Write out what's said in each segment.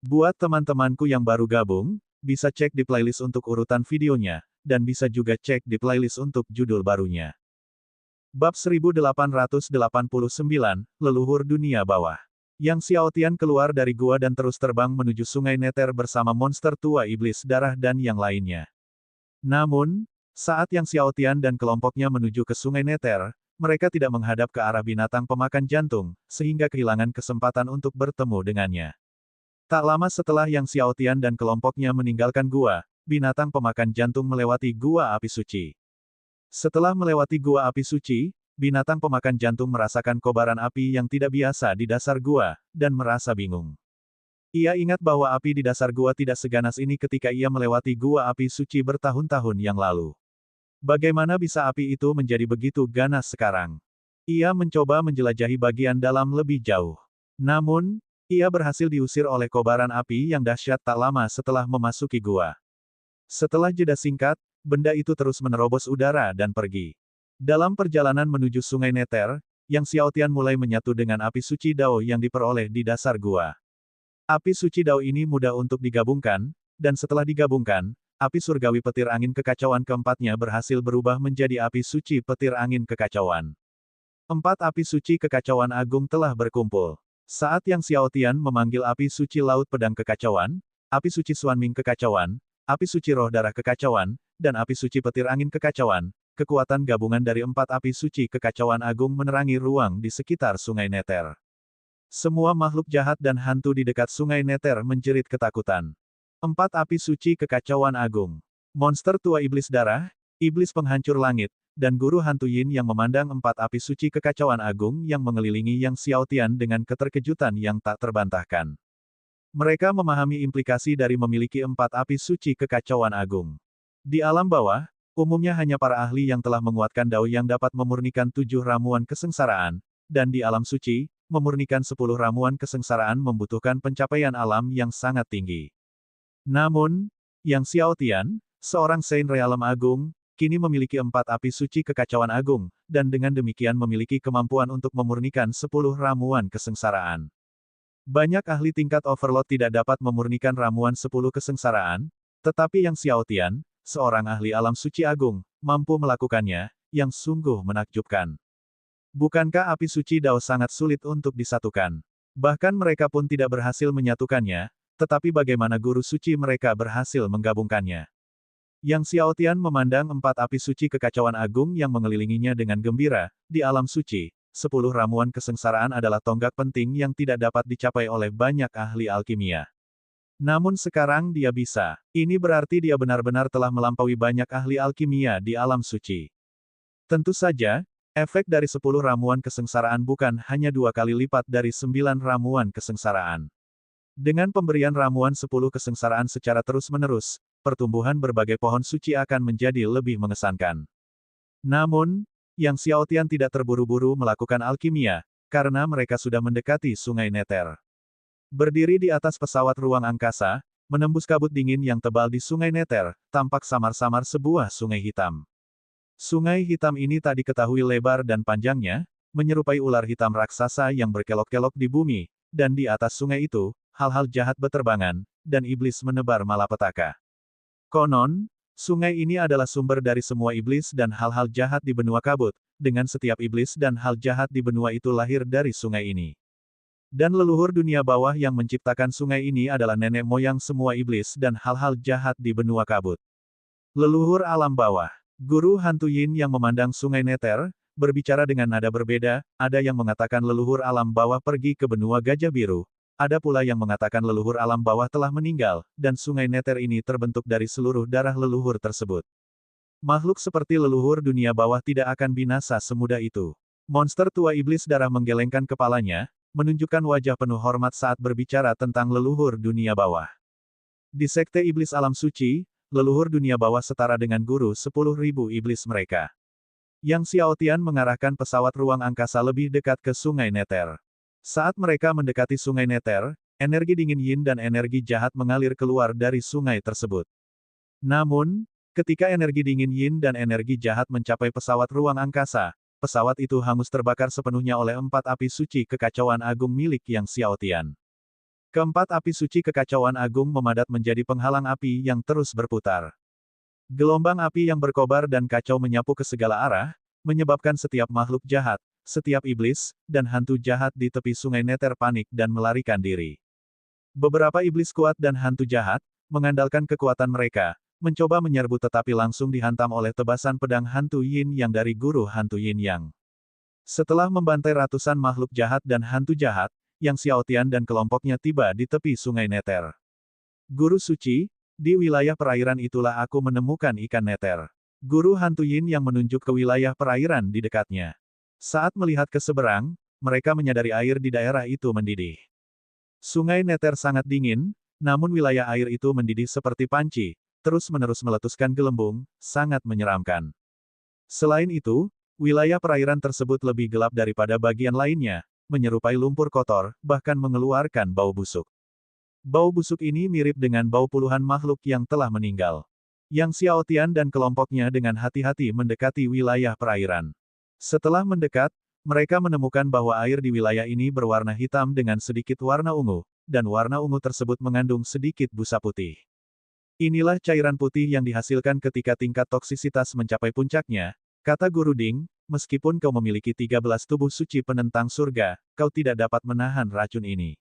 Buat teman-temanku yang baru gabung, bisa cek di playlist untuk urutan videonya, dan bisa juga cek di playlist untuk judul barunya. Bab 1889, Leluhur Dunia Bawah. Yang Xiao Tian keluar dari gua dan terus terbang menuju Sungai Neter bersama monster tua iblis darah dan yang lainnya. Namun, saat Yang Xiao Tian dan kelompoknya menuju ke Sungai Neter, mereka tidak menghadap ke arah binatang pemakan jantung, sehingga kehilangan kesempatan untuk bertemu dengannya. Tak lama setelah Yang Xiao Tian dan kelompoknya meninggalkan gua, binatang pemakan jantung melewati gua api suci. Setelah melewati gua api suci, binatang pemakan jantung merasakan kobaran api yang tidak biasa di dasar gua, dan merasa bingung. Ia ingat bahwa api di dasar gua tidak seganas ini ketika ia melewati gua api suci bertahun-tahun yang lalu. Bagaimana bisa api itu menjadi begitu ganas sekarang? Ia mencoba menjelajahi bagian dalam lebih jauh. Namun, ia berhasil diusir oleh kobaran api yang dahsyat tak lama setelah memasuki gua. Setelah jeda singkat, benda itu terus menerobos udara dan pergi. Dalam perjalanan menuju Sungai Neter, Yang Xiao Tian mulai menyatu dengan api suci Dao yang diperoleh di dasar gua. Api suci Dao ini mudah untuk digabungkan, dan setelah digabungkan, api surgawi petir angin kekacauan keempatnya berhasil berubah menjadi api suci petir angin kekacauan. 4 api suci kekacauan agung telah berkumpul. Saat Yang Xiao Tian memanggil api suci laut pedang kekacauan, api suci Xuanming kekacauan, api suci roh darah kekacauan, dan api suci petir angin kekacauan, kekuatan gabungan dari 4 api suci kekacauan agung menerangi ruang di sekitar Sungai Neter. Semua makhluk jahat dan hantu di dekat Sungai Neter menjerit ketakutan. 4 api suci kekacauan agung. Monster tua iblis darah, iblis penghancur langit, dan guru hantu Yin yang memandang 4 api suci kekacauan agung yang mengelilingi Yang Xiao Tian dengan keterkejutan yang tak terbantahkan. Mereka memahami implikasi dari memiliki 4 api suci kekacauan agung. Di alam bawah, umumnya hanya para ahli yang telah menguatkan Dao yang dapat memurnikan 7 ramuan kesengsaraan, dan di alam suci, memurnikan 10 ramuan kesengsaraan membutuhkan pencapaian alam yang sangat tinggi. Namun, Yang Xiao Tian, seorang Saint Realm Agung, kini memiliki 4 api suci kekacauan agung, dan dengan demikian memiliki kemampuan untuk memurnikan 10 ramuan kesengsaraan. Banyak ahli tingkat Overlord tidak dapat memurnikan ramuan 10 kesengsaraan, tetapi Yang Xiao Tian, seorang ahli alam suci agung, mampu melakukannya, yang sungguh menakjubkan. Bukankah api suci Dao sangat sulit untuk disatukan? Bahkan mereka pun tidak berhasil menyatukannya, tetapi bagaimana guru suci mereka berhasil menggabungkannya? Yang Xiao Tian memandang 4 api suci kekacauan agung yang mengelilinginya dengan gembira, di alam suci, 10 ramuan kesengsaraan adalah tonggak penting yang tidak dapat dicapai oleh banyak ahli alkimia. Namun sekarang dia bisa. Ini berarti dia benar-benar telah melampaui banyak ahli alkimia di alam suci. Tentu saja, efek dari 10 ramuan kesengsaraan bukan hanya 2 kali lipat dari 9 ramuan kesengsaraan. Dengan pemberian ramuan 10 kesengsaraan secara terus-menerus, pertumbuhan berbagai pohon suci akan menjadi lebih mengesankan. Namun, Yang Xiao Tian tidak terburu-buru melakukan alkimia, karena mereka sudah mendekati Sungai Neter. Berdiri di atas pesawat ruang angkasa, menembus kabut dingin yang tebal di Sungai Neter, tampak samar-samar sebuah sungai hitam. Sungai hitam ini tak diketahui lebar dan panjangnya, menyerupai ular hitam raksasa yang berkelok-kelok di bumi, dan di atas sungai itu, hal-hal jahat beterbangan, dan iblis menebar malapetaka. Konon, sungai ini adalah sumber dari semua iblis dan hal-hal jahat di benua kabut, dengan setiap iblis dan hal jahat di benua itu lahir dari sungai ini. Dan leluhur dunia bawah yang menciptakan sungai ini adalah nenek moyang semua iblis dan hal-hal jahat di benua kabut. Leluhur alam bawah. Guru hantu Yin yang memandang Sungai Neter, berbicara dengan nada berbeda, ada yang mengatakan leluhur alam bawah pergi ke benua Gajah Biru, ada pula yang mengatakan leluhur alam bawah telah meninggal, dan Sungai Neter ini terbentuk dari seluruh darah leluhur tersebut. Makhluk seperti leluhur dunia bawah tidak akan binasa semudah itu. Monster tua iblis darah menggelengkan kepalanya, menunjukkan wajah penuh hormat saat berbicara tentang leluhur dunia bawah. Di sekte iblis alam suci, leluhur dunia bawah setara dengan guru 10.000 iblis mereka. Yang Xiao Tian mengarahkan pesawat ruang angkasa lebih dekat ke Sungai Neter. Saat mereka mendekati Sungai Neter, energi dingin Yin dan energi jahat mengalir keluar dari sungai tersebut. Namun, ketika energi dingin Yin dan energi jahat mencapai pesawat ruang angkasa, pesawat itu hangus terbakar sepenuhnya oleh 4 api suci kekacauan agung milik Yang Xiao Tian. Keempat api suci kekacauan agung memadat menjadi penghalang api yang terus berputar. Gelombang api yang berkobar dan kacau menyapu ke segala arah, menyebabkan setiap makhluk jahat, setiap iblis, dan hantu jahat di tepi sungai Nether panik dan melarikan diri. Beberapa iblis kuat dan hantu jahat, mengandalkan kekuatan mereka, mencoba menyerbu tetapi langsung dihantam oleh tebasan pedang hantu Yin Yang dari guru hantu Yin Yang. Setelah membantai ratusan makhluk jahat dan hantu jahat, Yang Xiaotian dan kelompoknya tiba di tepi sungai Nether. Guru suci, di wilayah perairan itulah aku menemukan ikan Nether. Guru hantu Yin Yang menunjuk ke wilayah perairan di dekatnya. Saat melihat ke seberang, mereka menyadari air di daerah itu mendidih. Sungai Nether sangat dingin, namun wilayah air itu mendidih seperti panci, terus-menerus meletuskan gelembung, sangat menyeramkan. Selain itu, wilayah perairan tersebut lebih gelap daripada bagian lainnya, menyerupai lumpur kotor, bahkan mengeluarkan bau busuk. Bau busuk ini mirip dengan bau puluhan makhluk yang telah meninggal. Yang Xiaotian dan kelompoknya dengan hati-hati mendekati wilayah perairan. Setelah mendekat, mereka menemukan bahwa air di wilayah ini berwarna hitam dengan sedikit warna ungu, dan warna ungu tersebut mengandung sedikit busa putih. Inilah cairan putih yang dihasilkan ketika tingkat toksisitas mencapai puncaknya, kata Guru Ding, meskipun kau memiliki 13 tubuh suci penentang surga, kau tidak dapat menahan racun ini.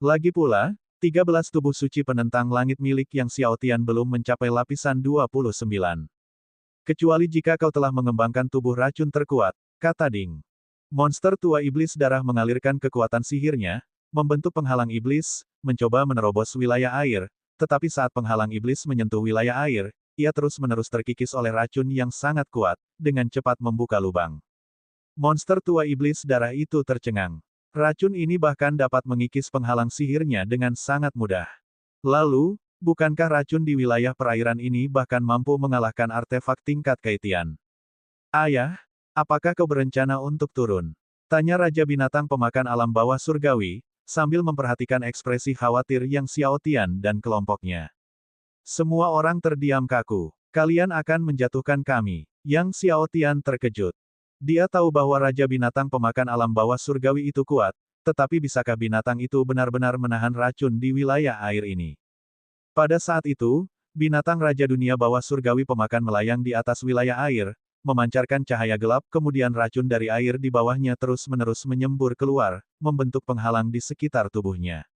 Lagi pula, 13 tubuh suci penentang langit milik Yang Xiaotian belum mencapai lapisan 29. Kecuali jika kau telah mengembangkan tubuh racun terkuat, kata Ding. Monster tua iblis darah mengalirkan kekuatan sihirnya, membentuk penghalang iblis, mencoba menerobos wilayah air, tetapi saat penghalang iblis menyentuh wilayah air, ia terus-menerus terkikis oleh racun yang sangat kuat, dengan cepat membuka lubang. Monster tua iblis darah itu tercengang. Racun ini bahkan dapat mengikis penghalang sihirnya dengan sangat mudah. Lalu, bukankah racun di wilayah perairan ini bahkan mampu mengalahkan artefak tingkat Keitian? Ayah, apakah kau berencana untuk turun? Tanya Raja Binatang Pemakan Alam Bawah Surgawi, sambil memperhatikan ekspresi khawatir Yang Xiaotian dan kelompoknya. Semua orang terdiam kaku. Kalian akan menjatuhkan kami. Yang Xiaotian terkejut. Dia tahu bahwa Raja Binatang Pemakan Alam Bawah Surgawi itu kuat, tetapi bisakah binatang itu benar-benar menahan racun di wilayah air ini? Pada saat itu, binatang Raja Dunia Bawah Surgawi Pemakan melayang di atas wilayah air, memancarkan cahaya gelap kemudian racun dari air di bawahnya terus-menerus menyembur keluar, membentuk penghalang di sekitar tubuhnya.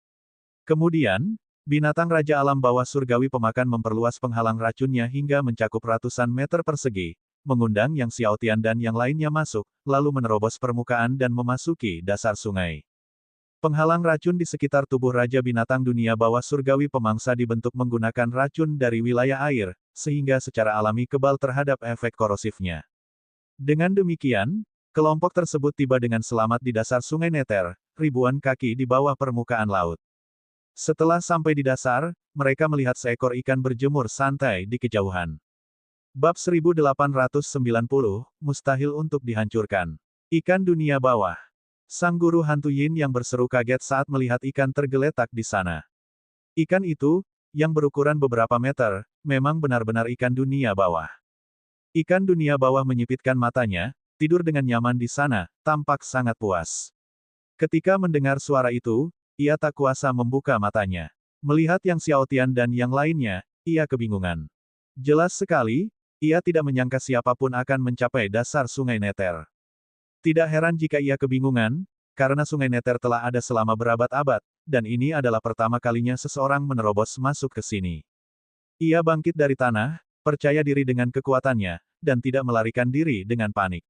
Kemudian, binatang Raja Alam Bawah Surgawi Pemakan memperluas penghalang racunnya hingga mencakup ratusan meter persegi, mengundang Yang Xiaotian dan yang lainnya masuk, lalu menerobos permukaan dan memasuki dasar sungai. Penghalang racun di sekitar tubuh Raja Binatang Dunia Bawah Surgawi Pemangsa dibentuk menggunakan racun dari wilayah air, sehingga secara alami kebal terhadap efek korosifnya. Dengan demikian, kelompok tersebut tiba dengan selamat di dasar sungai Nether, ribuan kaki di bawah permukaan laut. Setelah sampai di dasar, mereka melihat seekor ikan berjemur santai di kejauhan. Bab 1890, Mustahil untuk dihancurkan. Ikan dunia bawah. Sang guru hantu Yin yang berseru kaget saat melihat ikan tergeletak di sana. Ikan itu, yang berukuran beberapa meter, memang benar-benar ikan dunia bawah. Ikan dunia bawah menyipitkan matanya, tidur dengan nyaman di sana, tampak sangat puas. Ketika mendengar suara itu, ia tak kuasa membuka matanya. Melihat Yang Xiaotian dan yang lainnya, ia kebingungan. Jelas sekali, ia tidak menyangka siapapun akan mencapai dasar sungai Nether. Tidak heran jika ia kebingungan, karena sungai Nether telah ada selama berabad-abad, dan ini adalah pertama kalinya seseorang menerobos masuk ke sini. Ia bangkit dari tanah, percaya diri dengan kekuatannya, dan tidak melarikan diri dengan panik.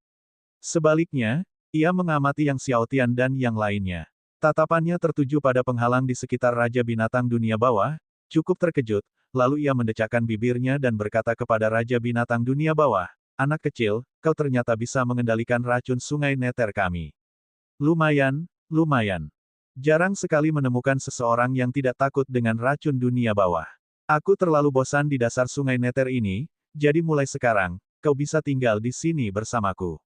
Sebaliknya, ia mengamati Yang Xiaotian dan yang lainnya. Tatapannya tertuju pada penghalang di sekitar Raja Binatang Dunia Bawah, cukup terkejut, lalu ia mendecakkan bibirnya dan berkata kepada Raja Binatang Dunia Bawah, "Anak kecil, kau ternyata bisa mengendalikan racun sungai Nether kami. Lumayan, lumayan. Jarang sekali menemukan seseorang yang tidak takut dengan racun dunia bawah. Aku terlalu bosan di dasar sungai Nether ini, jadi mulai sekarang, kau bisa tinggal di sini bersamaku."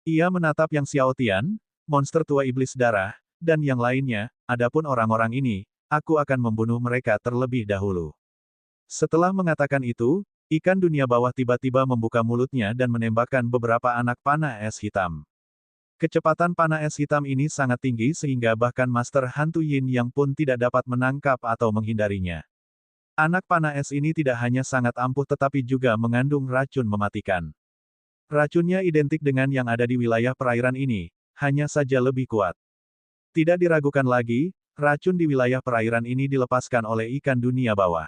Ia menatap Yang Xiaotian, monster tua iblis darah, dan yang lainnya, adapun orang-orang ini, aku akan membunuh mereka terlebih dahulu. Setelah mengatakan itu, ikan dunia bawah tiba-tiba membuka mulutnya dan menembakkan beberapa anak panah es hitam. Kecepatan panah es hitam ini sangat tinggi sehingga bahkan Master Hantu Yin Yang pun tidak dapat menangkap atau menghindarinya. Anak panah es ini tidak hanya sangat ampuh tetapi juga mengandung racun mematikan. Racunnya identik dengan yang ada di wilayah perairan ini, hanya saja lebih kuat. Tidak diragukan lagi, racun di wilayah perairan ini dilepaskan oleh ikan dunia bawah.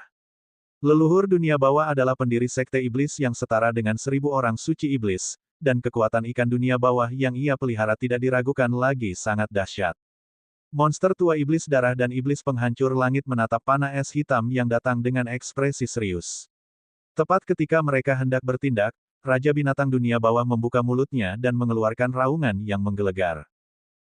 Leluhur dunia bawah adalah pendiri sekte iblis yang setara dengan 1000 orang suci iblis, dan kekuatan ikan dunia bawah yang ia pelihara tidak diragukan lagi sangat dahsyat. Monster tua iblis darah dan iblis penghancur langit menatap panah es hitam yang datang dengan ekspresi serius. Tepat ketika mereka hendak bertindak, Raja Binatang Dunia Bawah membuka mulutnya dan mengeluarkan raungan yang menggelegar.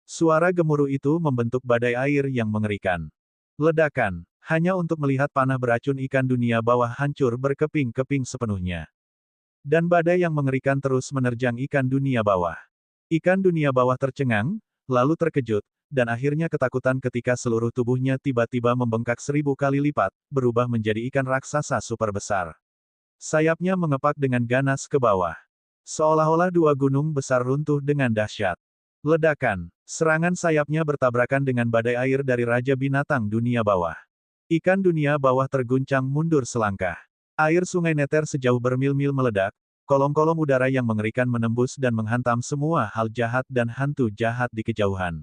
Suara gemuruh itu membentuk badai air yang mengerikan. Ledakan, hanya untuk melihat panah beracun ikan dunia bawah hancur berkeping-keping sepenuhnya. Dan badai yang mengerikan terus menerjang ikan dunia bawah. Ikan dunia bawah tercengang, lalu terkejut, dan akhirnya ketakutan ketika seluruh tubuhnya tiba-tiba membengkak 1000 kali lipat, berubah menjadi ikan raksasa super besar. Sayapnya mengepak dengan ganas ke bawah. Seolah-olah dua gunung besar runtuh dengan dahsyat. Ledakan, serangan sayapnya bertabrakan dengan badai air dari Raja Binatang Dunia Bawah. Ikan dunia bawah terguncang mundur selangkah. Air sungai Neter sejauh bermil-mil meledak, kolom-kolom udara yang mengerikan menembus dan menghantam semua hal jahat dan hantu jahat di kejauhan.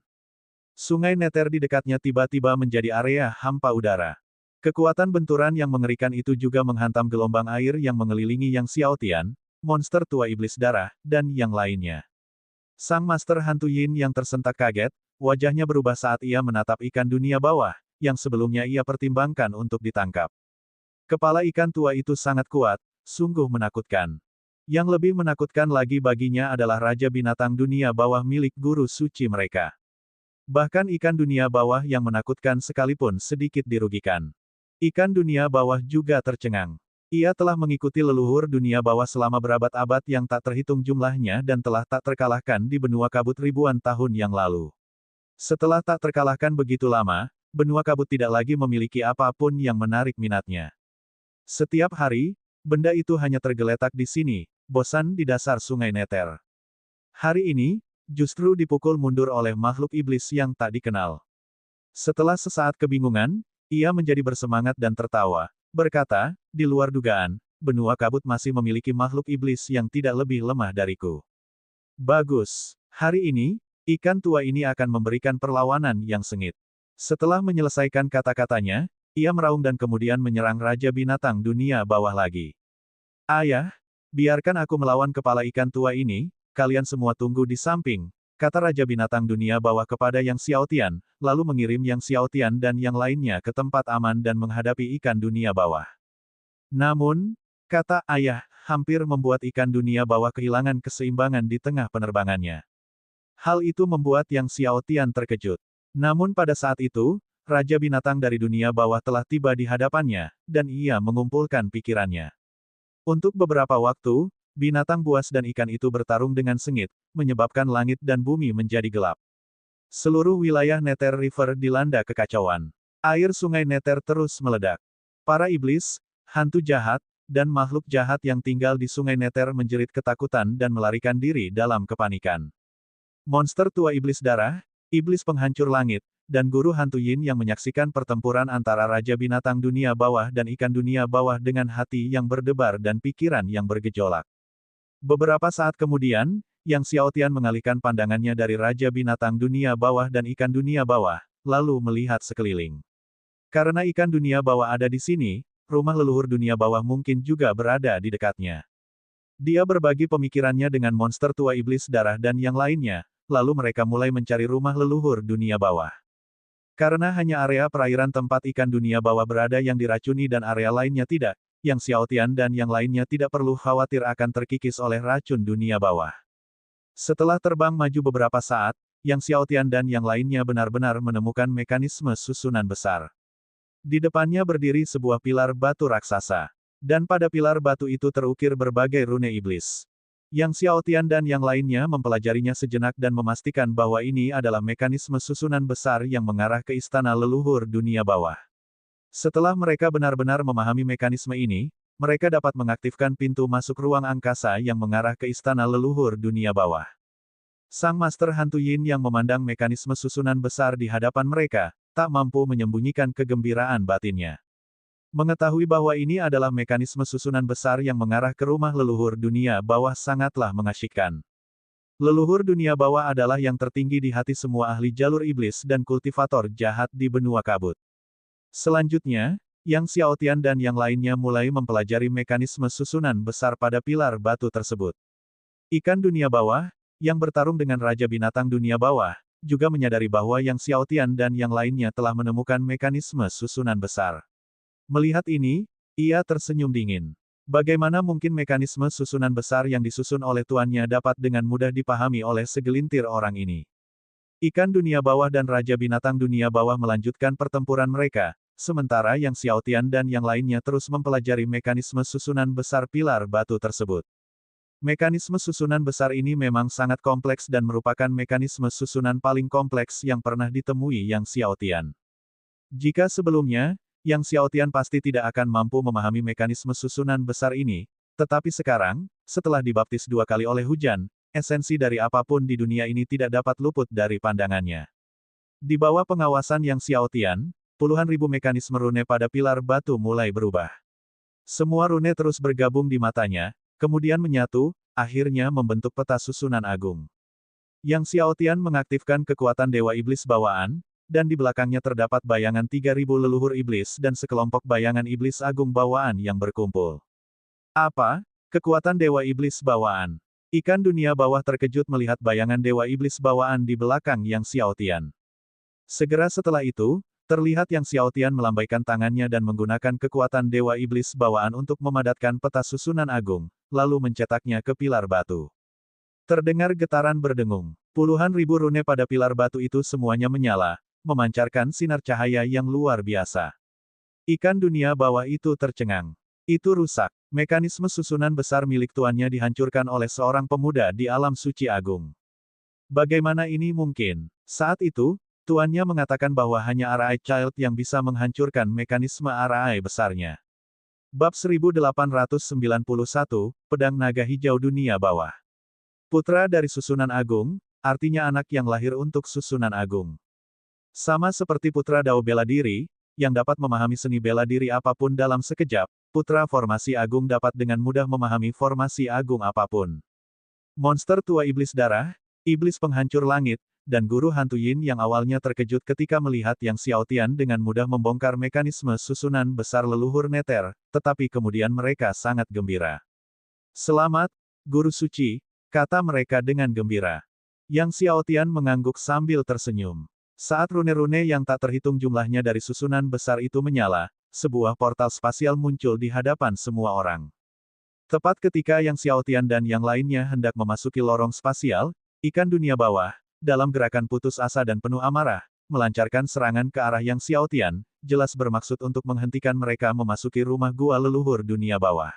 Sungai Neter di dekatnya tiba-tiba menjadi area hampa udara. Kekuatan benturan yang mengerikan itu juga menghantam gelombang air yang mengelilingi Yang Xiaotian, monster tua iblis darah, dan yang lainnya. Sang Master Hantu Yin yang tersentak kaget, wajahnya berubah saat ia menatap ikan dunia bawah, yang sebelumnya ia pertimbangkan untuk ditangkap. Kepala ikan tua itu sangat kuat, sungguh menakutkan. Yang lebih menakutkan lagi baginya adalah Raja Binatang Dunia Bawah milik guru suci mereka. Bahkan ikan dunia bawah yang menakutkan sekalipun sedikit dirugikan. Ikan dunia bawah juga tercengang. Ia telah mengikuti leluhur dunia bawah selama berabad-abad yang tak terhitung jumlahnya dan telah tak terkalahkan di benua kabut ribuan tahun yang lalu. Setelah tak terkalahkan begitu lama, benua kabut tidak lagi memiliki apapun yang menarik minatnya. Setiap hari, benda itu hanya tergeletak di sini, bosan di dasar sungai Neter. Hari ini, justru dipukul mundur oleh makhluk iblis yang tak dikenal. Setelah sesaat kebingungan, ia menjadi bersemangat dan tertawa, berkata, di luar dugaan, benua kabut masih memiliki makhluk iblis yang tidak lebih lemah dariku. Bagus. Hari ini, ikan tua ini akan memberikan perlawanan yang sengit. Setelah menyelesaikan kata-katanya, ia meraung dan kemudian menyerang Raja Binatang Dunia Bawah lagi. Ayah, biarkan aku melawan kepala ikan tua ini, kalian semua tunggu di samping, kata Raja Binatang Dunia Bawah kepada Yang Xiaotian, lalu mengirim Yang Xiaotian dan yang lainnya ke tempat aman dan menghadapi ikan dunia bawah. Namun, kata ayah, hampir membuat ikan dunia bawah kehilangan keseimbangan di tengah penerbangannya. Hal itu membuat Yang Xiaotian terkejut. Namun pada saat itu, Raja Binatang dari dunia bawah telah tiba di hadapannya, dan ia mengumpulkan pikirannya. Untuk beberapa waktu, binatang buas dan ikan itu bertarung dengan sengit, menyebabkan langit dan bumi menjadi gelap. Seluruh wilayah Nether River dilanda kekacauan. Air sungai Nether terus meledak. Para iblis, hantu jahat, dan makhluk jahat yang tinggal di sungai Nether menjerit ketakutan dan melarikan diri dalam kepanikan. Monster tua iblis darah, iblis penghancur langit, dan guru hantu Yin yang menyaksikan pertempuran antara Raja Binatang Dunia Bawah dan ikan dunia bawah dengan hati yang berdebar dan pikiran yang bergejolak. Beberapa saat kemudian, Yang Xiaotian mengalihkan pandangannya dari Raja Binatang Dunia Bawah dan ikan dunia bawah, lalu melihat sekeliling. Karena ikan dunia bawah ada di sini, rumah leluhur dunia bawah mungkin juga berada di dekatnya. Dia berbagi pemikirannya dengan monster tua iblis darah dan yang lainnya, lalu mereka mulai mencari rumah leluhur dunia bawah. Karena hanya area perairan tempat ikan dunia bawah berada yang diracuni dan area lainnya tidak, Yang Xiaotian dan yang lainnya tidak perlu khawatir akan terkikis oleh racun dunia bawah. Setelah terbang maju beberapa saat, Yang Xiaotian dan yang lainnya benar-benar menemukan mekanisme susunan besar. Di depannya berdiri sebuah pilar batu raksasa. Dan pada pilar batu itu terukir berbagai rune iblis. Yang Xiaotian dan yang lainnya mempelajarinya sejenak dan memastikan bahwa ini adalah mekanisme susunan besar yang mengarah ke istana leluhur dunia bawah. Setelah mereka benar-benar memahami mekanisme ini, mereka dapat mengaktifkan pintu masuk ruang angkasa yang mengarah ke istana leluhur dunia bawah. Sang Master Hantu Yin yang memandang mekanisme susunan besar di hadapan mereka, tak mampu menyembunyikan kegembiraan batinnya. Mengetahui bahwa ini adalah mekanisme susunan besar yang mengarah ke rumah leluhur dunia bawah sangatlah mengasyikkan. Leluhur dunia bawah adalah yang tertinggi di hati semua ahli jalur iblis dan kultivator jahat di benua kabut. Selanjutnya, Yang Xiaotian dan yang lainnya mulai mempelajari mekanisme susunan besar pada pilar batu tersebut. Ikan dunia bawah, yang bertarung dengan Raja Binatang dunia bawah, juga menyadari bahwa Yang Xiaotian dan yang lainnya telah menemukan mekanisme susunan besar. Melihat ini, ia tersenyum dingin. Bagaimana mungkin mekanisme susunan besar yang disusun oleh tuannya dapat dengan mudah dipahami oleh segelintir orang ini? Ikan dunia bawah dan Raja Binatang dunia bawah melanjutkan pertempuran mereka, sementara Yang Xiaotian dan yang lainnya terus mempelajari mekanisme susunan besar pilar batu tersebut. Mekanisme susunan besar ini memang sangat kompleks dan merupakan mekanisme susunan paling kompleks yang pernah ditemui Yang Xiaotian. Jika sebelumnya, Yang Xiaotian pasti tidak akan mampu memahami mekanisme susunan besar ini, tetapi sekarang, setelah dibaptis 2 kali oleh hujan, esensi dari apapun di dunia ini tidak dapat luput dari pandangannya. Di bawah pengawasan Yang Xiaotian, puluhan ribu mekanisme rune pada pilar batu mulai berubah. Semua rune terus bergabung di matanya, kemudian menyatu, akhirnya membentuk peta susunan agung. Yang Xiaotian mengaktifkan kekuatan Dewa Iblis bawaan, dan di belakangnya terdapat bayangan 3.000 leluhur iblis dan sekelompok bayangan iblis agung bawaan yang berkumpul. Apa? Kekuatan Dewa Iblis bawaan. Ikan dunia bawah terkejut melihat bayangan Dewa Iblis bawaan di belakang Yang Xiaotian. Segera setelah itu, terlihat Yang Xiaotian melambaikan tangannya dan menggunakan kekuatan Dewa Iblis bawaan untuk memadatkan peta susunan agung, lalu mencetaknya ke pilar batu. Terdengar getaran berdengung. Puluhan ribu rune pada pilar batu itu semuanya menyala, memancarkan sinar cahaya yang luar biasa. Ikan dunia bawah itu tercengang. Itu rusak. Mekanisme susunan besar milik tuannya dihancurkan oleh seorang pemuda di alam suci agung. Bagaimana ini mungkin? Saat itu, tuannya mengatakan bahwa hanya Arai Child yang bisa menghancurkan mekanisme Arai besarnya. Bab 1891, Pedang Naga Hijau Dunia Bawah. Putra dari susunan agung, artinya anak yang lahir untuk susunan agung. Sama seperti putra Dao bela diri, yang dapat memahami seni bela diri apapun dalam sekejap, putra formasi agung dapat dengan mudah memahami formasi agung apapun. Monster tua iblis darah, iblis penghancur langit, dan guru hantu Yin yang awalnya terkejut ketika melihat Yang Xiaotian dengan mudah membongkar mekanisme susunan besar leluhur neter, tetapi kemudian mereka sangat gembira. Selamat, Guru Suci, kata mereka dengan gembira. Yang Xiaotian mengangguk sambil tersenyum. Saat rune-rune yang tak terhitung jumlahnya dari susunan besar itu menyala, sebuah portal spasial muncul di hadapan semua orang. Tepat ketika Yang Xiaotian dan yang lainnya hendak memasuki lorong spasial, ikan dunia bawah, dalam gerakan putus asa dan penuh amarah, melancarkan serangan ke arah Yang Xiaotian, jelas bermaksud untuk menghentikan mereka memasuki rumah gua leluhur dunia bawah.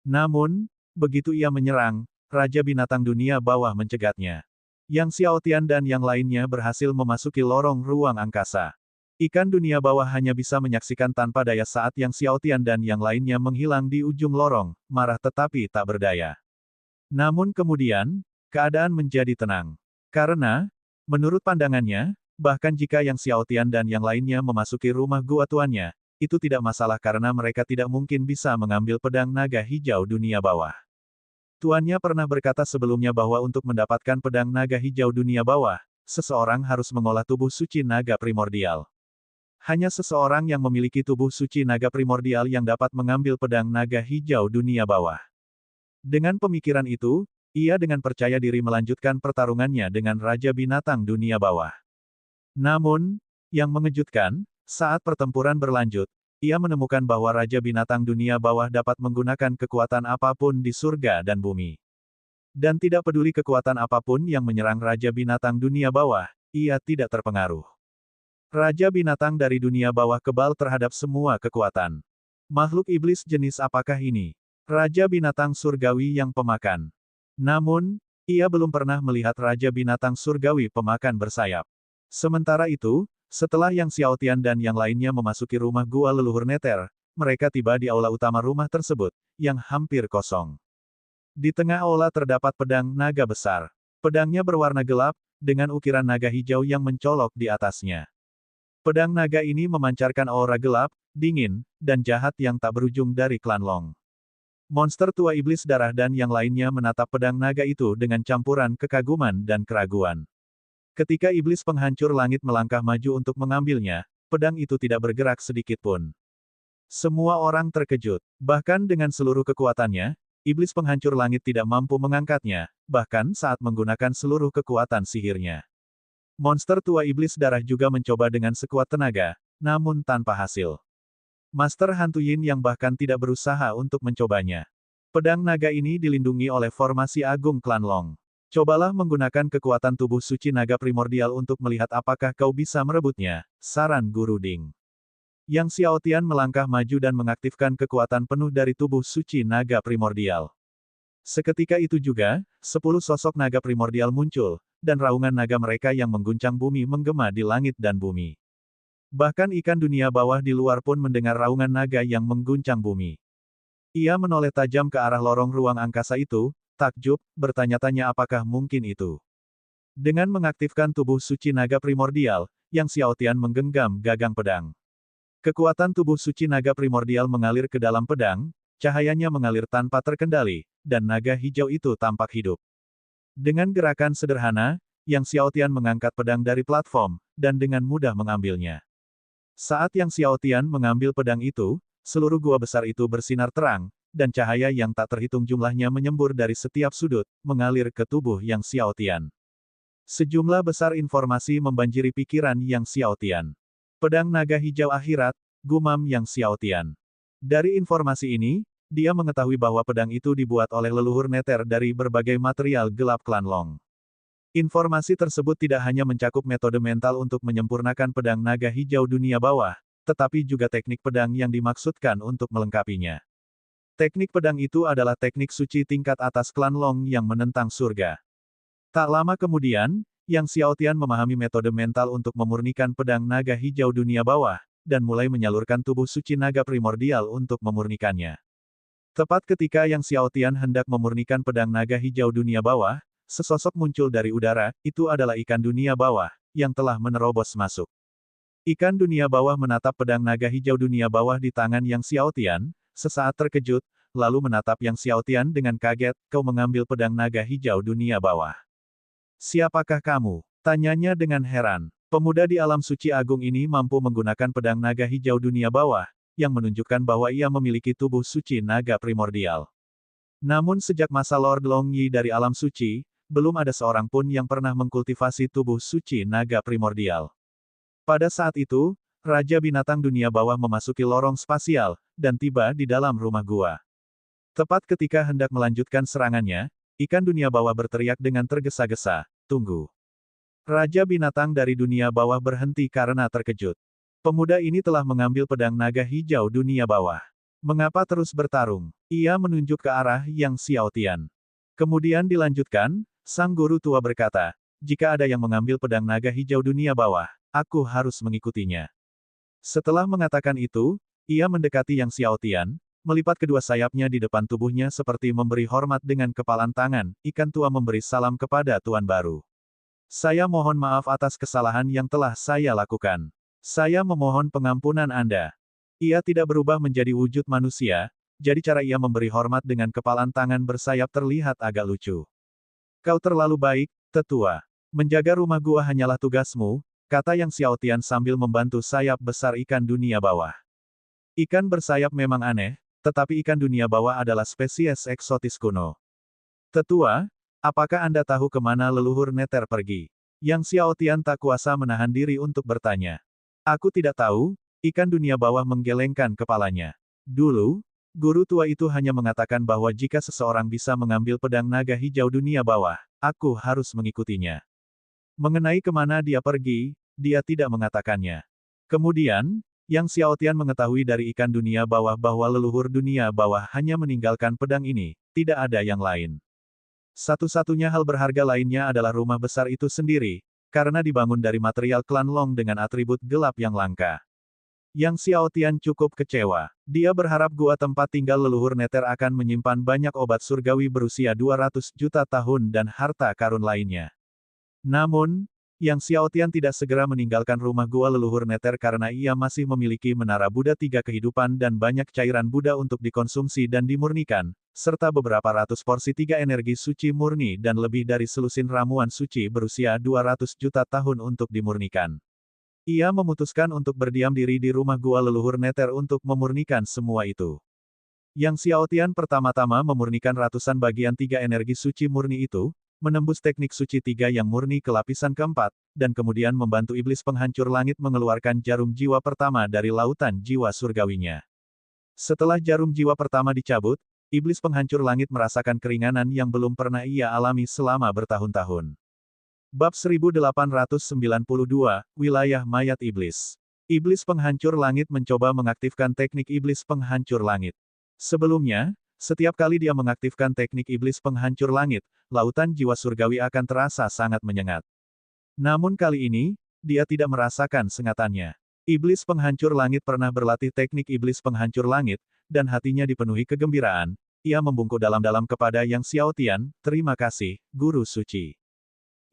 Namun, begitu ia menyerang, Raja Binatang dunia bawah mencegatnya. Yang Xiaotian dan yang lainnya berhasil memasuki lorong ruang angkasa. Ikan dunia bawah hanya bisa menyaksikan tanpa daya saat Yang Xiaotian dan yang lainnya menghilang di ujung lorong, marah tetapi tak berdaya. Namun kemudian, keadaan menjadi tenang. Karena, menurut pandangannya, bahkan jika Yang Xiaotian dan yang lainnya memasuki rumah gua tuannya, itu tidak masalah karena mereka tidak mungkin bisa mengambil pedang naga hijau dunia bawah. Tuannya pernah berkata sebelumnya bahwa untuk mendapatkan pedang naga hijau dunia bawah, seseorang harus mengolah tubuh suci naga primordial. Hanya seseorang yang memiliki tubuh suci naga primordial yang dapat mengambil pedang naga hijau dunia bawah. Dengan pemikiran itu, ia dengan percaya diri melanjutkan pertarungannya dengan Raja Binatang dunia bawah. Namun, yang mengejutkan, saat pertempuran berlanjut, ia menemukan bahwa Raja Binatang dunia bawah dapat menggunakan kekuatan apapun di surga dan bumi. Dan tidak peduli kekuatan apapun yang menyerang Raja Binatang dunia bawah, ia tidak terpengaruh. Raja Binatang dari dunia bawah kebal terhadap semua kekuatan. Makhluk iblis jenis apakah ini? Raja Binatang surgawi yang pemakan. Namun, ia belum pernah melihat Raja Binatang surgawi pemakan bersayap. Sementara itu, setelah Yang Xiaotian dan yang lainnya memasuki rumah gua leluhur neter, mereka tiba di aula utama rumah tersebut, yang hampir kosong. Di tengah aula terdapat pedang naga besar. Pedangnya berwarna gelap, dengan ukiran naga hijau yang mencolok di atasnya. Pedang naga ini memancarkan aura gelap, dingin, dan jahat yang tak berujung dari klan Long. Monster tua iblis darah dan yang lainnya menatap pedang naga itu dengan campuran kekaguman dan keraguan. Ketika iblis penghancur langit melangkah maju untuk mengambilnya, pedang itu tidak bergerak sedikit pun. Semua orang terkejut. Bahkan dengan seluruh kekuatannya, iblis penghancur langit tidak mampu mengangkatnya, bahkan saat menggunakan seluruh kekuatan sihirnya. Monster tua iblis darah juga mencoba dengan sekuat tenaga, namun tanpa hasil. Master Hantu Yin yang bahkan tidak berusaha untuk mencobanya. Pedang naga ini dilindungi oleh formasi agung klan Long. Cobalah menggunakan kekuatan tubuh suci naga primordial untuk melihat apakah kau bisa merebutnya, saran Guru Ding. Yang Xiaotian melangkah maju dan mengaktifkan kekuatan penuh dari tubuh suci naga primordial. Seketika itu juga, 10 sosok naga primordial muncul, dan raungan naga mereka yang mengguncang bumi menggema di langit dan bumi. Bahkan ikan dunia bawah di luar pun mendengar raungan naga yang mengguncang bumi. Ia menoleh tajam ke arah lorong ruang angkasa itu, takjub, bertanya-tanya apakah mungkin itu. Dengan mengaktifkan tubuh suci naga primordial, Yang Xiaotian menggenggam gagang pedang. Kekuatan tubuh suci naga primordial mengalir ke dalam pedang, cahayanya mengalir tanpa terkendali, dan naga hijau itu tampak hidup. Dengan gerakan sederhana, Yang Xiaotian mengangkat pedang dari platform, dan dengan mudah mengambilnya. Saat Yang Xiaotian mengambil pedang itu, seluruh gua besar itu bersinar terang, dan cahaya yang tak terhitung jumlahnya menyembur dari setiap sudut, mengalir ke tubuh Yang Xiaotian. Sejumlah besar informasi membanjiri pikiran Yang Xiaotian. Pedang naga hijau akhirat, gumam Yang Xiaotian. Dari informasi ini, dia mengetahui bahwa pedang itu dibuat oleh leluhur neter dari berbagai material gelap klan Long. Informasi tersebut tidak hanya mencakup metode mental untuk menyempurnakan pedang naga hijau dunia bawah, tetapi juga teknik pedang yang dimaksudkan untuk melengkapinya. Teknik pedang itu adalah teknik suci tingkat atas klan Long yang menentang surga. Tak lama kemudian, Yang Xiaotian memahami metode mental untuk memurnikan pedang naga hijau dunia bawah, dan mulai menyalurkan tubuh suci naga primordial untuk memurnikannya. Tepat ketika Yang Xiaotian hendak memurnikan pedang naga hijau dunia bawah, sesosok muncul dari udara, itu adalah ikan dunia bawah, yang telah menerobos masuk. Ikan dunia bawah menatap pedang naga hijau dunia bawah di tangan Yang Xiaotian, sesaat terkejut, lalu menatap Yang Xiaotian dengan kaget, kau mengambil pedang naga hijau dunia bawah. Siapakah kamu? Tanyanya dengan heran. Pemuda di alam suci agung ini mampu menggunakan pedang naga hijau dunia bawah, yang menunjukkan bahwa ia memiliki tubuh suci naga primordial. Namun sejak masa Lord Long Yi dari alam suci, belum ada seorang pun yang pernah mengkultivasi tubuh suci naga primordial. Pada saat itu, Raja Binatang Dunia Bawah memasuki lorong spasial, dan tiba di dalam rumah gua. Tepat ketika hendak melanjutkan serangannya, ikan dunia bawah berteriak dengan tergesa-gesa, tunggu. Raja binatang dari dunia bawah berhenti karena terkejut. Pemuda ini telah mengambil pedang naga hijau dunia bawah. Mengapa terus bertarung? Ia menunjuk ke arah Yang Xiaotian. Kemudian dilanjutkan, sang guru tua berkata, jika ada yang mengambil pedang naga hijau dunia bawah, aku harus mengikutinya. Setelah mengatakan itu, ia mendekati Yang Xiaotian, melipat kedua sayapnya di depan tubuhnya seperti memberi hormat dengan kepalan tangan, ikan tua memberi salam kepada tuan baru. Saya mohon maaf atas kesalahan yang telah saya lakukan. Saya memohon pengampunan Anda. Ia tidak berubah menjadi wujud manusia, jadi cara ia memberi hormat dengan kepalan tangan bersayap terlihat agak lucu. Kau terlalu baik, tetua. Menjaga rumah gua hanyalah tugasmu, kata Yang Xiaotian sambil membantu sayap besar ikan dunia bawah. Ikan bersayap memang aneh, tetapi ikan dunia bawah adalah spesies eksotis kuno. Tetua, apakah Anda tahu kemana leluhur neter pergi? Yang Xiaotian tak kuasa menahan diri untuk bertanya. Aku tidak tahu, ikan dunia bawah menggelengkan kepalanya. Dulu, guru tua itu hanya mengatakan bahwa jika seseorang bisa mengambil pedang naga hijau dunia bawah, aku harus mengikutinya. Mengenai kemana dia pergi, dia tidak mengatakannya. Kemudian, Yang Xiaotian mengetahui dari ikan dunia bawah bahwa leluhur dunia bawah hanya meninggalkan pedang ini, tidak ada yang lain. Satu-satunya hal berharga lainnya adalah rumah besar itu sendiri, karena dibangun dari material klan Long dengan atribut gelap yang langka. Yang Xiaotian cukup kecewa. Dia berharap gua tempat tinggal leluhur Nether akan menyimpan banyak obat surgawi berusia 200 juta tahun dan harta karun lainnya. Namun, Yang Xiaotian tidak segera meninggalkan rumah gua leluhur Nether karena ia masih memiliki menara Buddha tiga kehidupan dan banyak cairan Buddha untuk dikonsumsi dan dimurnikan, serta beberapa ratus porsi tiga energi suci murni dan lebih dari selusin ramuan suci berusia 200 juta tahun untuk dimurnikan. Ia memutuskan untuk berdiam diri di rumah gua leluhur Nether untuk memurnikan semua itu. Yang Xiaotian pertama-tama memurnikan ratusan bagian tiga energi suci murni itu, menembus teknik suci tiga yang murni ke lapisan keempat, dan kemudian membantu iblis penghancur langit mengeluarkan jarum jiwa pertama dari lautan jiwa surgawinya. Setelah jarum jiwa pertama dicabut, iblis penghancur langit merasakan keringanan yang belum pernah ia alami selama bertahun-tahun. Bab 1892, Wilayah Mayat Iblis. Iblis penghancur langit mencoba mengaktifkan teknik iblis penghancur langit. Sebelumnya, setiap kali dia mengaktifkan teknik iblis penghancur langit, lautan jiwa surgawi akan terasa sangat menyengat. Namun kali ini, dia tidak merasakan sengatannya. Iblis penghancur langit pernah berlatih teknik iblis penghancur langit, dan hatinya dipenuhi kegembiraan. Ia membungkuk dalam-dalam kepada Yang Xiaotian, "Terima kasih, Guru Suci."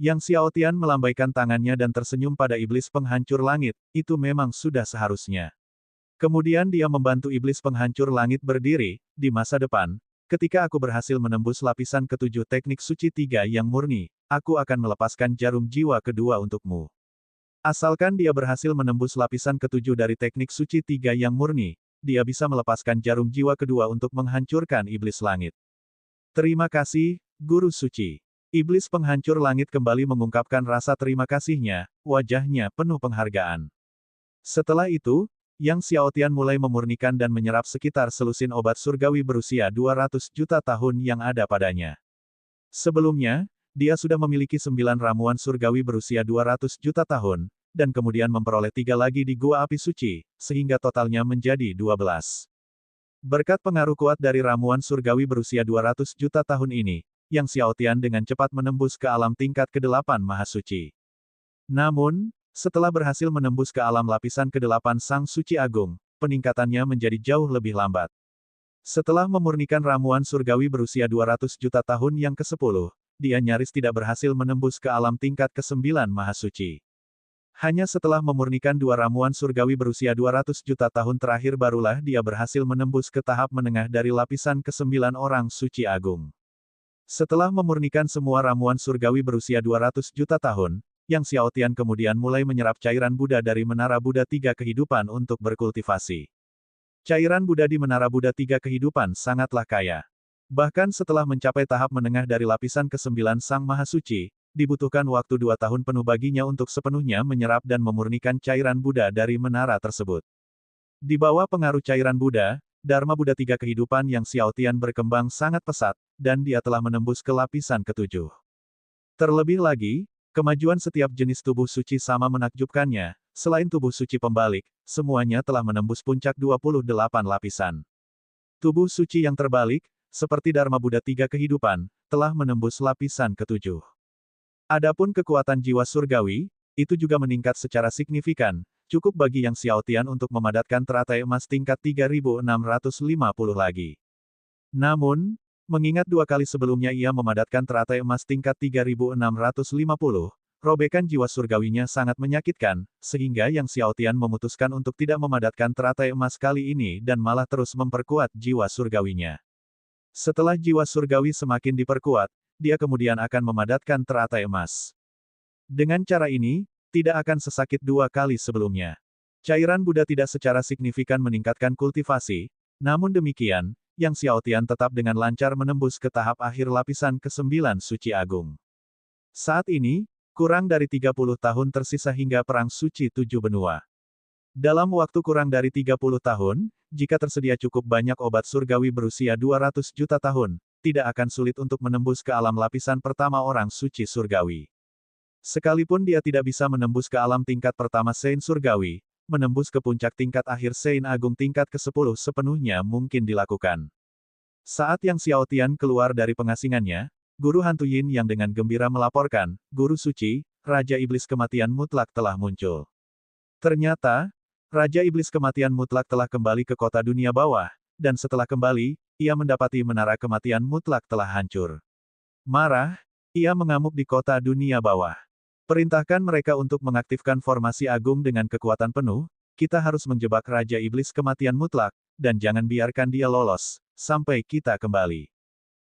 Yang Xiaotian melambaikan tangannya dan tersenyum pada iblis penghancur langit, itu memang sudah seharusnya. Kemudian dia membantu iblis penghancur langit berdiri. Di masa depan, ketika aku berhasil menembus lapisan ketujuh teknik suci tiga yang murni, aku akan melepaskan jarum jiwa kedua untukmu. Asalkan dia berhasil menembus lapisan ketujuh dari teknik suci tiga yang murni, dia bisa melepaskan jarum jiwa kedua untuk menghancurkan iblis langit. Terima kasih, Guru Suci. Iblis penghancur langit kembali mengungkapkan rasa terima kasihnya, wajahnya penuh penghargaan. Setelah itu, Yang Xiaotian mulai memurnikan dan menyerap sekitar selusin obat surgawi berusia 200 juta tahun yang ada padanya. Sebelumnya, dia sudah memiliki 9 ramuan surgawi berusia 200 juta tahun, dan kemudian memperoleh 3 lagi di Gua Api Suci, sehingga totalnya menjadi 12. Berkat pengaruh kuat dari ramuan surgawi berusia 200 juta tahun ini, Yang Xiaotian dengan cepat menembus ke alam tingkat ke-8 Mahasuci. Namun, setelah berhasil menembus ke alam lapisan ke-8 Sang Suci Agung, peningkatannya menjadi jauh lebih lambat. Setelah memurnikan ramuan surgawi berusia 200 juta tahun yang ke-10, dia nyaris tidak berhasil menembus ke alam tingkat ke-9 Mahasuci. Hanya setelah memurnikan 2 ramuan surgawi berusia 200 juta tahun terakhir barulah dia berhasil menembus ke tahap menengah dari lapisan ke-9 orang Suci Agung. Setelah memurnikan semua ramuan surgawi berusia 200 juta tahun, Yang Xiaotian kemudian mulai menyerap cairan Buddha dari Menara Buddha Tiga Kehidupan untuk berkultivasi. Cairan Buddha di Menara Buddha Tiga Kehidupan sangatlah kaya. Bahkan setelah mencapai tahap menengah dari lapisan ke-9 Sang Mahasuci, dibutuhkan waktu 2 tahun penuh baginya untuk sepenuhnya menyerap dan memurnikan cairan Buddha dari menara tersebut. Di bawah pengaruh cairan Buddha, Dharma Buddha Tiga Kehidupan Yang Xiaotian berkembang sangat pesat, dan dia telah menembus ke lapisan ke-7. Terlebih lagi, kemajuan setiap jenis tubuh suci sama menakjubkannya, selain tubuh suci pembalik, semuanya telah menembus puncak 28 lapisan. Tubuh suci yang terbalik, seperti Dharma Buddha Tiga Kehidupan, telah menembus lapisan ke-7. Adapun kekuatan jiwa surgawi, itu juga meningkat secara signifikan, cukup bagi Yang Xiaotian untuk memadatkan teratai emas tingkat 3650 lagi. Namun, mengingat 2 kali sebelumnya ia memadatkan teratai emas tingkat 3650, robekan jiwa surgawinya sangat menyakitkan, sehingga Yang Xiaotian memutuskan untuk tidak memadatkan teratai emas kali ini dan malah terus memperkuat jiwa surgawinya. Setelah jiwa surgawi semakin diperkuat, dia kemudian akan memadatkan teratai emas. Dengan cara ini, tidak akan sesakit 2 kali sebelumnya. Cairan Buddha tidak secara signifikan meningkatkan kultivasi, namun demikian, Yang Xiaotian tetap dengan lancar menembus ke tahap akhir lapisan ke-9 Suci Agung. Saat ini, kurang dari 30 tahun tersisa hingga Perang Suci Tujuh Benua. Dalam waktu kurang dari 30 tahun, jika tersedia cukup banyak obat surgawi berusia 200 juta tahun, tidak akan sulit untuk menembus ke alam lapisan pertama orang suci surgawi. Sekalipun dia tidak bisa menembus ke alam tingkat pertama Sein Surgawi, menembus ke puncak tingkat akhir Sein Agung tingkat ke-10 sepenuhnya mungkin dilakukan. Saat Yang Xiaotian keluar dari pengasingannya, Guru Hantu Yin yang dengan gembira melaporkan, Guru Suci, Raja Iblis Kematian Mutlak telah muncul. Ternyata, Raja Iblis Kematian Mutlak telah kembali ke kota dunia bawah, dan setelah kembali, ia mendapati menara kematian mutlak telah hancur. Marah, ia mengamuk di kota dunia bawah. Perintahkan mereka untuk mengaktifkan formasi agung dengan kekuatan penuh, kita harus menjebak Raja Iblis Kematian Mutlak, dan jangan biarkan dia lolos, sampai kita kembali.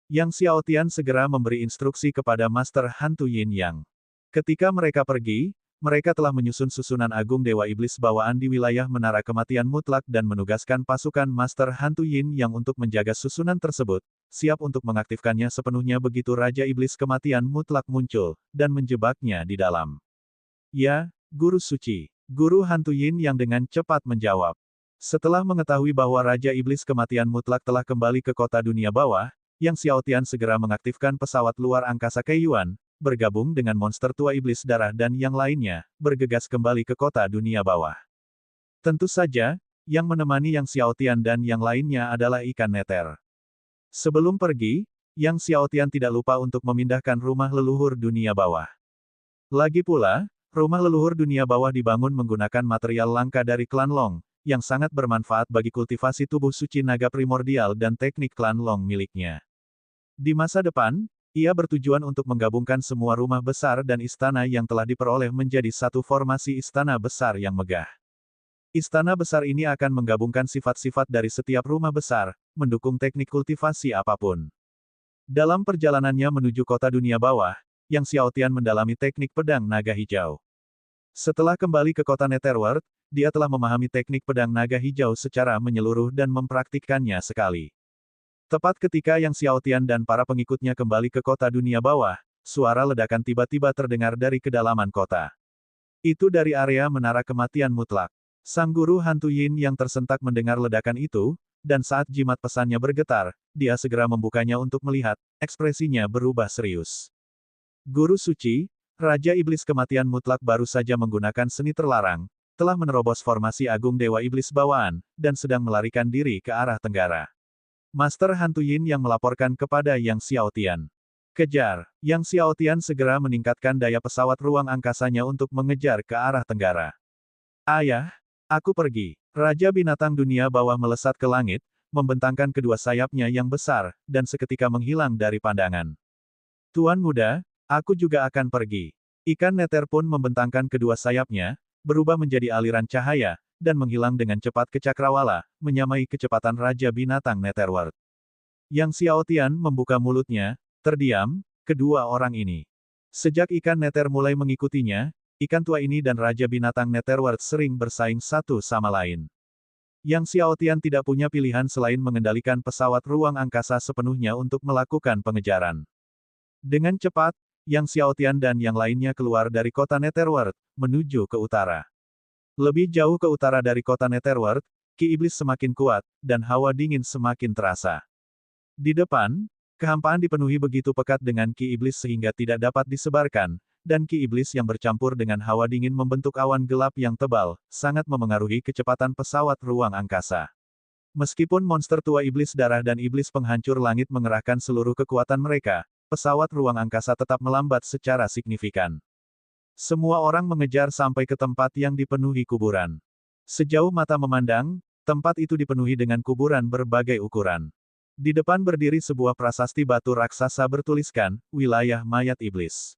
Yang Xiao Tian segera memberi instruksi kepada Master Hantu Yin Yang. Ketika mereka pergi, mereka telah menyusun susunan agung Dewa Iblis bawaan di wilayah Menara Kematian Mutlak dan menugaskan pasukan Master Hantu Yin Yang untuk menjaga susunan tersebut, siap untuk mengaktifkannya sepenuhnya begitu Raja Iblis Kematian Mutlak muncul, dan menjebaknya di dalam. Ya, Guru Suci. Guru Hantu Yin Yang dengan cepat menjawab. Setelah mengetahui bahwa Raja Iblis Kematian Mutlak telah kembali ke kota dunia bawah, Yang Xiao Tian segera mengaktifkan pesawat luar angkasa Keiyuan, bergabung dengan monster tua iblis darah dan yang lainnya, bergegas kembali ke kota dunia bawah. Tentu saja, yang menemani Yang Xiao Tian dan yang lainnya adalah ikan neter. Sebelum pergi, Yang Xiao Tian tidak lupa untuk memindahkan rumah leluhur dunia bawah. Lagi pula, rumah leluhur dunia bawah dibangun menggunakan material langka dari klan Long, yang sangat bermanfaat bagi kultivasi tubuh suci naga primordial dan teknik klan Long miliknya. Di masa depan, ia bertujuan untuk menggabungkan semua rumah besar dan istana yang telah diperoleh menjadi satu formasi istana besar yang megah. Istana besar ini akan menggabungkan sifat-sifat dari setiap rumah besar, mendukung teknik kultivasi apapun. Dalam perjalanannya menuju kota dunia bawah, Yang Xiao Tian mendalami teknik pedang naga hijau. Setelah kembali ke kota Netherworld, dia telah memahami teknik pedang naga hijau secara menyeluruh dan mempraktikkannya sekali. Tepat ketika Yang Xiao Tian dan para pengikutnya kembali ke kota dunia bawah, suara ledakan tiba-tiba terdengar dari kedalaman kota. Itu dari area Menara Kematian Mutlak. Sang guru Hantu Yin yang tersentak mendengar ledakan itu, dan saat jimat pesannya bergetar, dia segera membukanya untuk melihat, ekspresinya berubah serius. Guru Suci, Raja Iblis Kematian Mutlak baru saja menggunakan seni terlarang, telah menerobos formasi agung Dewa Iblis bawaan, dan sedang melarikan diri ke arah tenggara. Master Hantu Yin yang melaporkan kepada Yang Xiao Tian. Kejar! Yang Xiao Tian segera meningkatkan daya pesawat ruang angkasanya untuk mengejar ke arah tenggara. Ayah, aku pergi. Raja binatang dunia bawah melesat ke langit, membentangkan kedua sayapnya yang besar, dan seketika menghilang dari pandangan. Tuan muda, aku juga akan pergi. Ikan neter pun membentangkan kedua sayapnya, berubah menjadi aliran cahaya, dan menghilang dengan cepat ke cakrawala, menyamai kecepatan Raja Binatang Netherworld. Yang Xiao Tian membuka mulutnya, terdiam, kedua orang ini. Sejak ikan neter mulai mengikutinya, ikan tua ini dan Raja Binatang Netherworld sering bersaing satu sama lain. Yang Xiao Tian tidak punya pilihan selain mengendalikan pesawat ruang angkasa sepenuhnya untuk melakukan pengejaran. Dengan cepat, Yang Xiao Tian dan yang lainnya keluar dari kota Netherworld, menuju ke utara. Lebih jauh ke utara dari kota Netherworld, Ki Iblis semakin kuat, dan hawa dingin semakin terasa. Di depan, kehampaan dipenuhi begitu pekat dengan Ki Iblis sehingga tidak dapat disebarkan, dan Ki Iblis yang bercampur dengan hawa dingin membentuk awan gelap yang tebal, sangat memengaruhi kecepatan pesawat ruang angkasa. Meskipun monster tua Iblis darah dan Iblis penghancur langit mengerahkan seluruh kekuatan mereka, pesawat ruang angkasa tetap melambat secara signifikan. Semua orang mengejar sampai ke tempat yang dipenuhi kuburan. Sejauh mata memandang, tempat itu dipenuhi dengan kuburan berbagai ukuran. Di depan berdiri sebuah prasasti batu raksasa bertuliskan, Wilayah Mayat Iblis.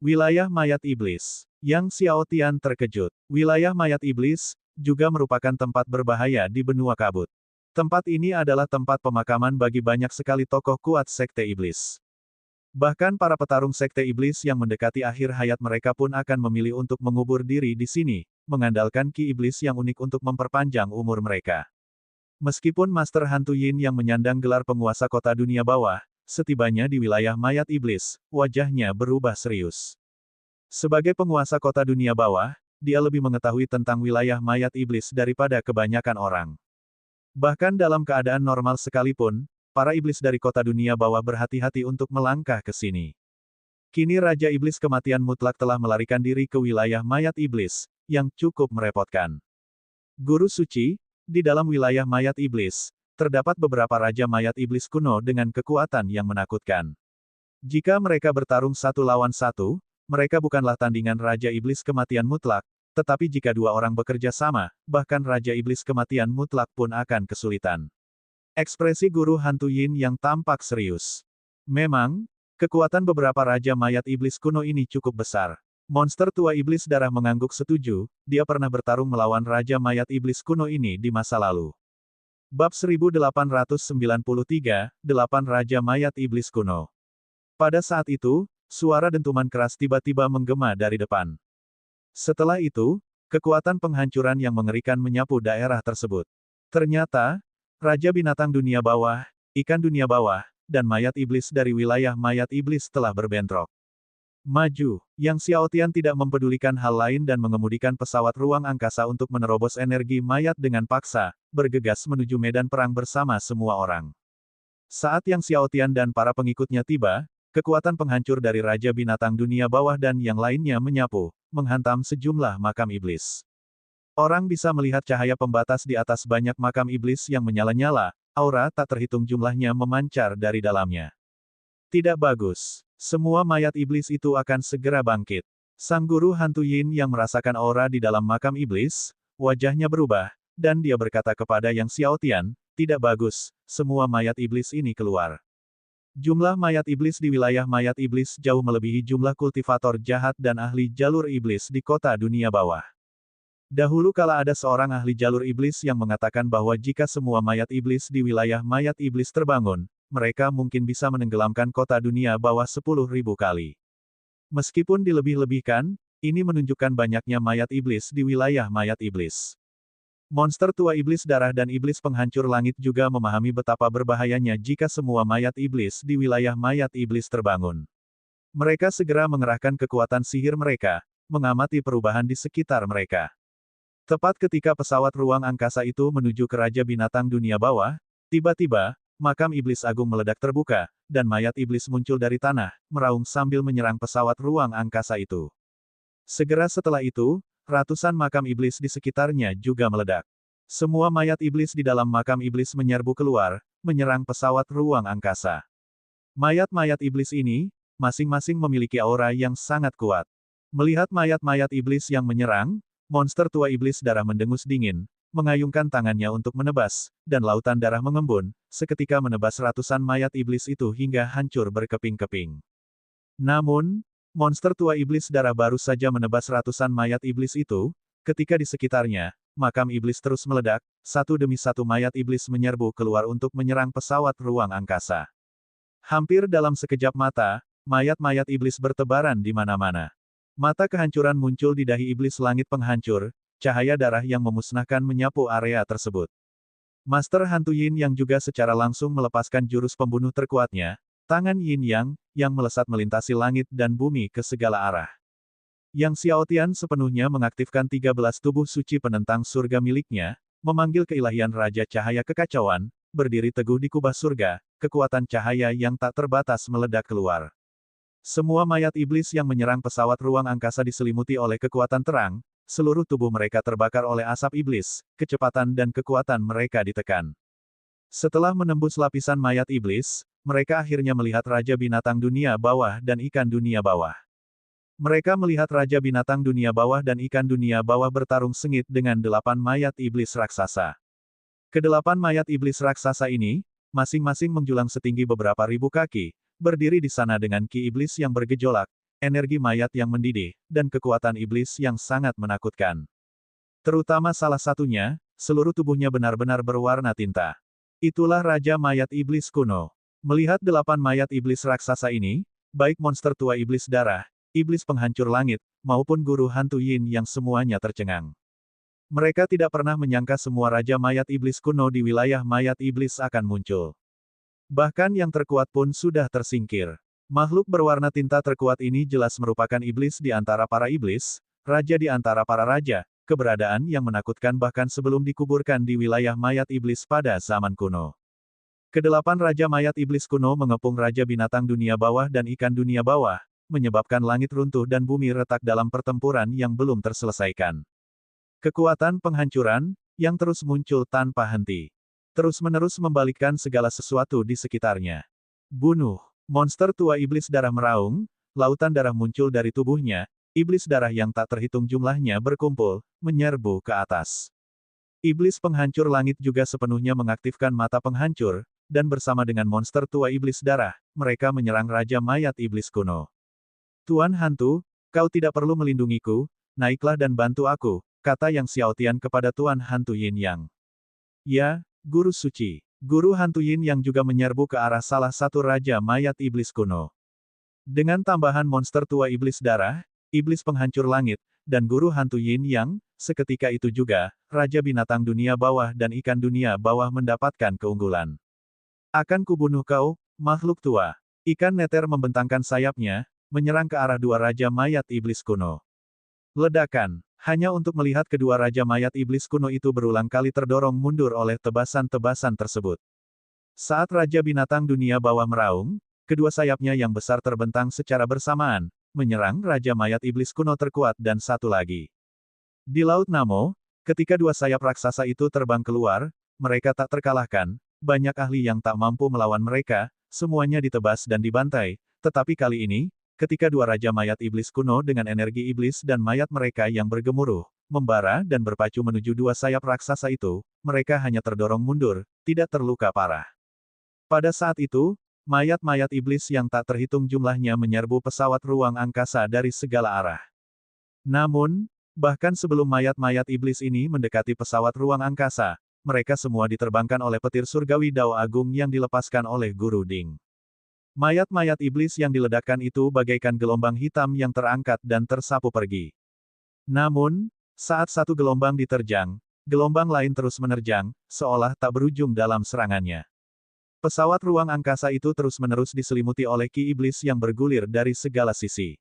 Wilayah Mayat Iblis. Yang Xiao Tian terkejut. Wilayah Mayat Iblis, juga merupakan tempat berbahaya di benua kabut. Tempat ini adalah tempat pemakaman bagi banyak sekali tokoh kuat Sekte Iblis. Bahkan para petarung Sekte Iblis yang mendekati akhir hayat mereka pun akan memilih untuk mengubur diri di sini, mengandalkan Ki Iblis yang unik untuk memperpanjang umur mereka. Meskipun Master Hantu Yin yang menyandang gelar penguasa kota dunia bawah, setibanya di wilayah Mayat Iblis, wajahnya berubah serius. Sebagai penguasa kota dunia bawah, dia lebih mengetahui tentang wilayah Mayat Iblis daripada kebanyakan orang. Bahkan dalam keadaan normal sekalipun, para iblis dari kota dunia bawah berhati-hati untuk melangkah ke sini. Kini Raja Iblis Kematian Mutlak telah melarikan diri ke wilayah Mayat Iblis, yang cukup merepotkan. Guru Suci, di dalam wilayah Mayat Iblis, terdapat beberapa Raja Mayat Iblis kuno dengan kekuatan yang menakutkan. Jika mereka bertarung satu lawan satu, mereka bukanlah tandingan Raja Iblis Kematian Mutlak, tetapi jika dua orang bekerja sama, bahkan Raja Iblis Kematian Mutlak pun akan kesulitan. Ekspresi guru hantu Yin yang tampak serius. Memang, kekuatan beberapa Raja Mayat Iblis kuno ini cukup besar. Monster tua iblis darah mengangguk setuju, dia pernah bertarung melawan Raja Mayat Iblis kuno ini di masa lalu. Bab 1893, 8 Raja Mayat Iblis Kuno. Pada saat itu, suara dentuman keras tiba-tiba menggema dari depan. Setelah itu, kekuatan penghancuran yang mengerikan menyapu daerah tersebut. Ternyata, Raja Binatang Dunia Bawah, Ikan Dunia Bawah, dan Mayat Iblis dari wilayah Mayat Iblis telah berbentrok. Maju, Yang Xiaotian tidak mempedulikan hal lain dan mengemudikan pesawat ruang angkasa untuk menerobos energi mayat dengan paksa, bergegas menuju medan perang bersama semua orang. Saat Yang Xiaotian dan para pengikutnya tiba, kekuatan penghancur dari Raja Binatang Dunia Bawah dan yang lainnya menyapu, menghantam sejumlah makam iblis. Orang bisa melihat cahaya pembatas di atas banyak makam iblis yang menyala-nyala, aura tak terhitung jumlahnya memancar dari dalamnya. Tidak bagus. Semua mayat iblis itu akan segera bangkit. Sang guru hantu Yin yang merasakan aura di dalam makam iblis, wajahnya berubah, dan dia berkata kepada Yang Xiaotian, tidak bagus, semua mayat iblis ini keluar. Jumlah mayat iblis di wilayah mayat iblis jauh melebihi jumlah kultivator jahat dan ahli jalur iblis di kota dunia bawah. Dahulu kala ada seorang ahli jalur iblis yang mengatakan bahwa jika semua mayat iblis di wilayah mayat iblis terbangun, mereka mungkin bisa menenggelamkan kota dunia bawah 10.000 kali. Meskipun dilebih-lebihkan, ini menunjukkan banyaknya mayat iblis di wilayah mayat iblis. Monster tua iblis darah dan iblis penghancur langit juga memahami betapa berbahayanya jika semua mayat iblis di wilayah mayat iblis terbangun. Mereka segera mengerahkan kekuatan sihir mereka, mengamati perubahan di sekitar mereka. Tepat ketika pesawat ruang angkasa itu menuju ke Raja Binatang Dunia Bawah, tiba-tiba, makam iblis agung meledak terbuka, dan mayat iblis muncul dari tanah, meraung sambil menyerang pesawat ruang angkasa itu. Segera setelah itu, ratusan makam iblis di sekitarnya juga meledak. Semua mayat iblis di dalam makam iblis menyerbu keluar, menyerang pesawat ruang angkasa. Mayat-mayat iblis ini, masing-masing memiliki aura yang sangat kuat. Melihat mayat-mayat iblis yang menyerang, monster tua iblis darah mendengus dingin, mengayungkan tangannya untuk menebas, dan lautan darah mengembun, seketika menebas ratusan mayat iblis itu hingga hancur berkeping-keping. Namun, monster tua iblis darah baru saja menebas ratusan mayat iblis itu, ketika di sekitarnya, makam iblis terus meledak, satu demi satu mayat iblis menyerbu keluar untuk menyerang pesawat ruang angkasa. Hampir dalam sekejap mata, mayat-mayat iblis bertebaran di mana-mana. Mata kehancuran muncul di dahi iblis langit penghancur, cahaya darah yang memusnahkan menyapu area tersebut. Master Hantu Yin yang juga secara langsung melepaskan jurus pembunuh terkuatnya, tangan Yin yang melesat melintasi langit dan bumi ke segala arah. Yang Xiaotian sepenuhnya mengaktifkan 13 tubuh suci penentang surga miliknya, memanggil keilahian Raja Cahaya Kekacauan, berdiri teguh di kubah surga, kekuatan cahaya yang tak terbatas meledak keluar. Semua mayat iblis yang menyerang pesawat ruang angkasa diselimuti oleh kekuatan terang, seluruh tubuh mereka terbakar oleh asap iblis, kecepatan dan kekuatan mereka ditekan. Setelah menembus lapisan mayat iblis, mereka akhirnya melihat Raja Binatang Dunia Bawah dan Ikan Dunia Bawah. Mereka melihat Raja Binatang Dunia Bawah dan Ikan Dunia Bawah bertarung sengit dengan 8 mayat iblis raksasa. Kedelapan mayat iblis raksasa ini, masing-masing menjulang setinggi beberapa ribu kaki, berdiri di sana dengan ki iblis yang bergejolak, energi mayat yang mendidih, dan kekuatan iblis yang sangat menakutkan. Terutama salah satunya, seluruh tubuhnya benar-benar berwarna tinta. Itulah Raja Mayat Iblis Kuno. Melihat 8 mayat iblis raksasa ini, baik monster tua iblis darah, iblis penghancur langit, maupun guru hantu Yin yang semuanya tercengang. Mereka tidak pernah menyangka semua Raja Mayat Iblis Kuno di wilayah mayat iblis akan muncul. Bahkan yang terkuat pun sudah tersingkir. Makhluk berwarna tinta terkuat ini jelas merupakan iblis di antara para iblis, raja di antara para raja, keberadaan yang menakutkan bahkan sebelum dikuburkan di wilayah mayat iblis pada zaman kuno. Kedelapan Raja Mayat Iblis Kuno mengepung Raja Binatang Dunia Bawah dan Ikan Dunia Bawah, menyebabkan langit runtuh dan bumi retak dalam pertempuran yang belum terselesaikan. Kekuatan penghancuran, yang terus muncul tanpa henti, terus-menerus membalikkan segala sesuatu di sekitarnya. Bunuh! Monster tua iblis darah meraung, lautan darah muncul dari tubuhnya, iblis darah yang tak terhitung jumlahnya berkumpul, menyerbu ke atas. Iblis penghancur langit juga sepenuhnya mengaktifkan mata penghancur, dan bersama dengan monster tua iblis darah, mereka menyerang Raja Mayat Iblis Kuno. Tuan Hantu, kau tidak perlu melindungiku, naiklah dan bantu aku, kata Yang Xiaotian kepada Tuan Hantu Yin Yang. Ya, Guru Suci. Guru Hantu Yin Yang juga menyerbu ke arah salah satu Raja Mayat Iblis Kuno. Dengan tambahan monster tua iblis darah, iblis penghancur langit, dan Guru Hantu Yin Yang, seketika itu juga, Raja Binatang Dunia Bawah dan Ikan Dunia Bawah mendapatkan keunggulan. Akan kubunuh kau, makhluk tua. Ikan neter membentangkan sayapnya, menyerang ke arah dua Raja Mayat Iblis Kuno. Ledakan. Hanya untuk melihat kedua Raja Mayat Iblis Kuno itu berulang kali terdorong mundur oleh tebasan-tebasan tersebut. Saat Raja Binatang Dunia Bawah meraung, kedua sayapnya yang besar terbentang secara bersamaan, menyerang Raja Mayat Iblis Kuno terkuat dan satu lagi. Di Laut Namo, ketika dua sayap raksasa itu terbang keluar, mereka tak terkalahkan, banyak ahli yang tak mampu melawan mereka, semuanya ditebas dan dibantai, tetapi kali ini, ketika dua Raja Mayat Iblis Kuno dengan energi iblis dan mayat mereka yang bergemuruh, membara dan berpacu menuju dua sayap raksasa itu, mereka hanya terdorong mundur, tidak terluka parah. Pada saat itu, mayat-mayat iblis yang tak terhitung jumlahnya menyerbu pesawat ruang angkasa dari segala arah. Namun, bahkan sebelum mayat-mayat iblis ini mendekati pesawat ruang angkasa, mereka semua diterbangkan oleh petir surgawi Dao Agung yang dilepaskan oleh Guru Ding. Mayat-mayat iblis yang diledakkan itu bagaikan gelombang hitam yang terangkat dan tersapu pergi. Namun, saat satu gelombang diterjang, gelombang lain terus menerjang, seolah tak berujung dalam serangannya. Pesawat ruang angkasa itu terus-menerus diselimuti oleh ki iblis yang bergulir dari segala sisi.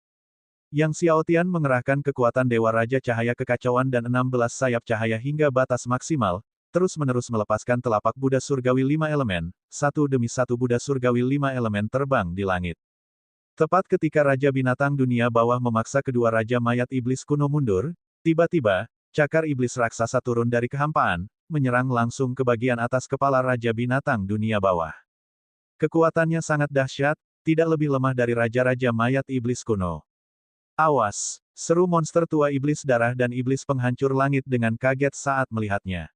Yang Xiaotian mengerahkan kekuatan Dewa Raja Cahaya Kekacauan dan 16 sayap cahaya hingga batas maksimal, terus-menerus melepaskan telapak Buddha Surgawi 5 elemen, satu demi satu Buddha Surgawi 5 elemen terbang di langit. Tepat ketika Raja Binatang Dunia Bawah memaksa kedua Raja Mayat Iblis Kuno mundur, tiba-tiba, cakar iblis raksasa turun dari kehampaan, menyerang langsung ke bagian atas kepala Raja Binatang Dunia Bawah. Kekuatannya sangat dahsyat, tidak lebih lemah dari Raja-Raja Mayat Iblis Kuno. Awas! Seru monster tua iblis darah dan iblis penghancur langit dengan kaget saat melihatnya.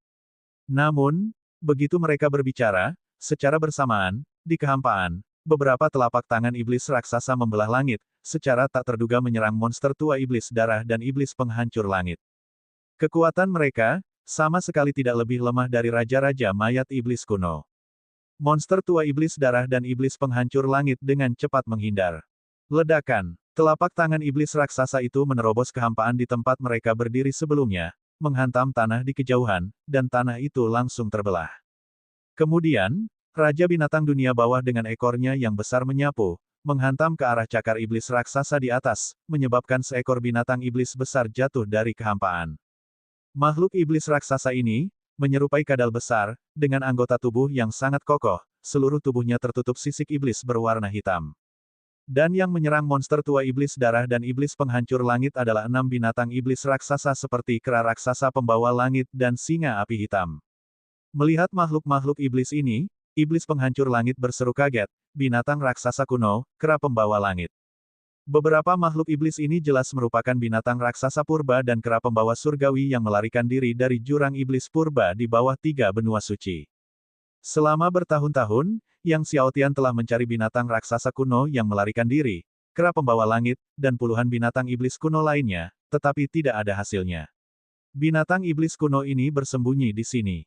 Namun, begitu mereka berbicara, secara bersamaan, di kehampaan, beberapa telapak tangan iblis raksasa membelah langit, secara tak terduga menyerang monster tua iblis darah dan iblis penghancur langit. Kekuatan mereka, sama sekali tidak lebih lemah dari Raja-Raja Mayat Iblis Kuno. Monster tua iblis darah dan iblis penghancur langit dengan cepat menghindar. Ledakan. Telapak tangan iblis raksasa itu menerobos kehampaan di tempat mereka berdiri sebelumnya, menghantam tanah di kejauhan, dan tanah itu langsung terbelah. Kemudian, Raja Binatang Dunia Bawah dengan ekornya yang besar menyapu, menghantam ke arah cakar iblis raksasa di atas, menyebabkan seekor binatang iblis besar jatuh dari kehampaan. Makhluk iblis raksasa ini, menyerupai kadal besar, dengan anggota tubuh yang sangat kokoh, seluruh tubuhnya tertutup sisik iblis berwarna hitam. Dan yang menyerang monster tua iblis darah dan iblis penghancur langit adalah 6 binatang iblis raksasa seperti kera raksasa pembawa langit dan singa api hitam. Melihat makhluk-makhluk iblis ini, iblis penghancur langit berseru kaget, binatang raksasa kuno, kera pembawa langit. Beberapa makhluk iblis ini jelas merupakan binatang raksasa purba dan kera pembawa surgawi yang melarikan diri dari jurang iblis purba di bawah 3 benua suci. Selama bertahun-tahun, Yang Xiaotian telah mencari binatang raksasa kuno yang melarikan diri, kera pembawa langit, dan puluhan binatang iblis kuno lainnya, tetapi tidak ada hasilnya. Binatang iblis kuno ini bersembunyi di sini.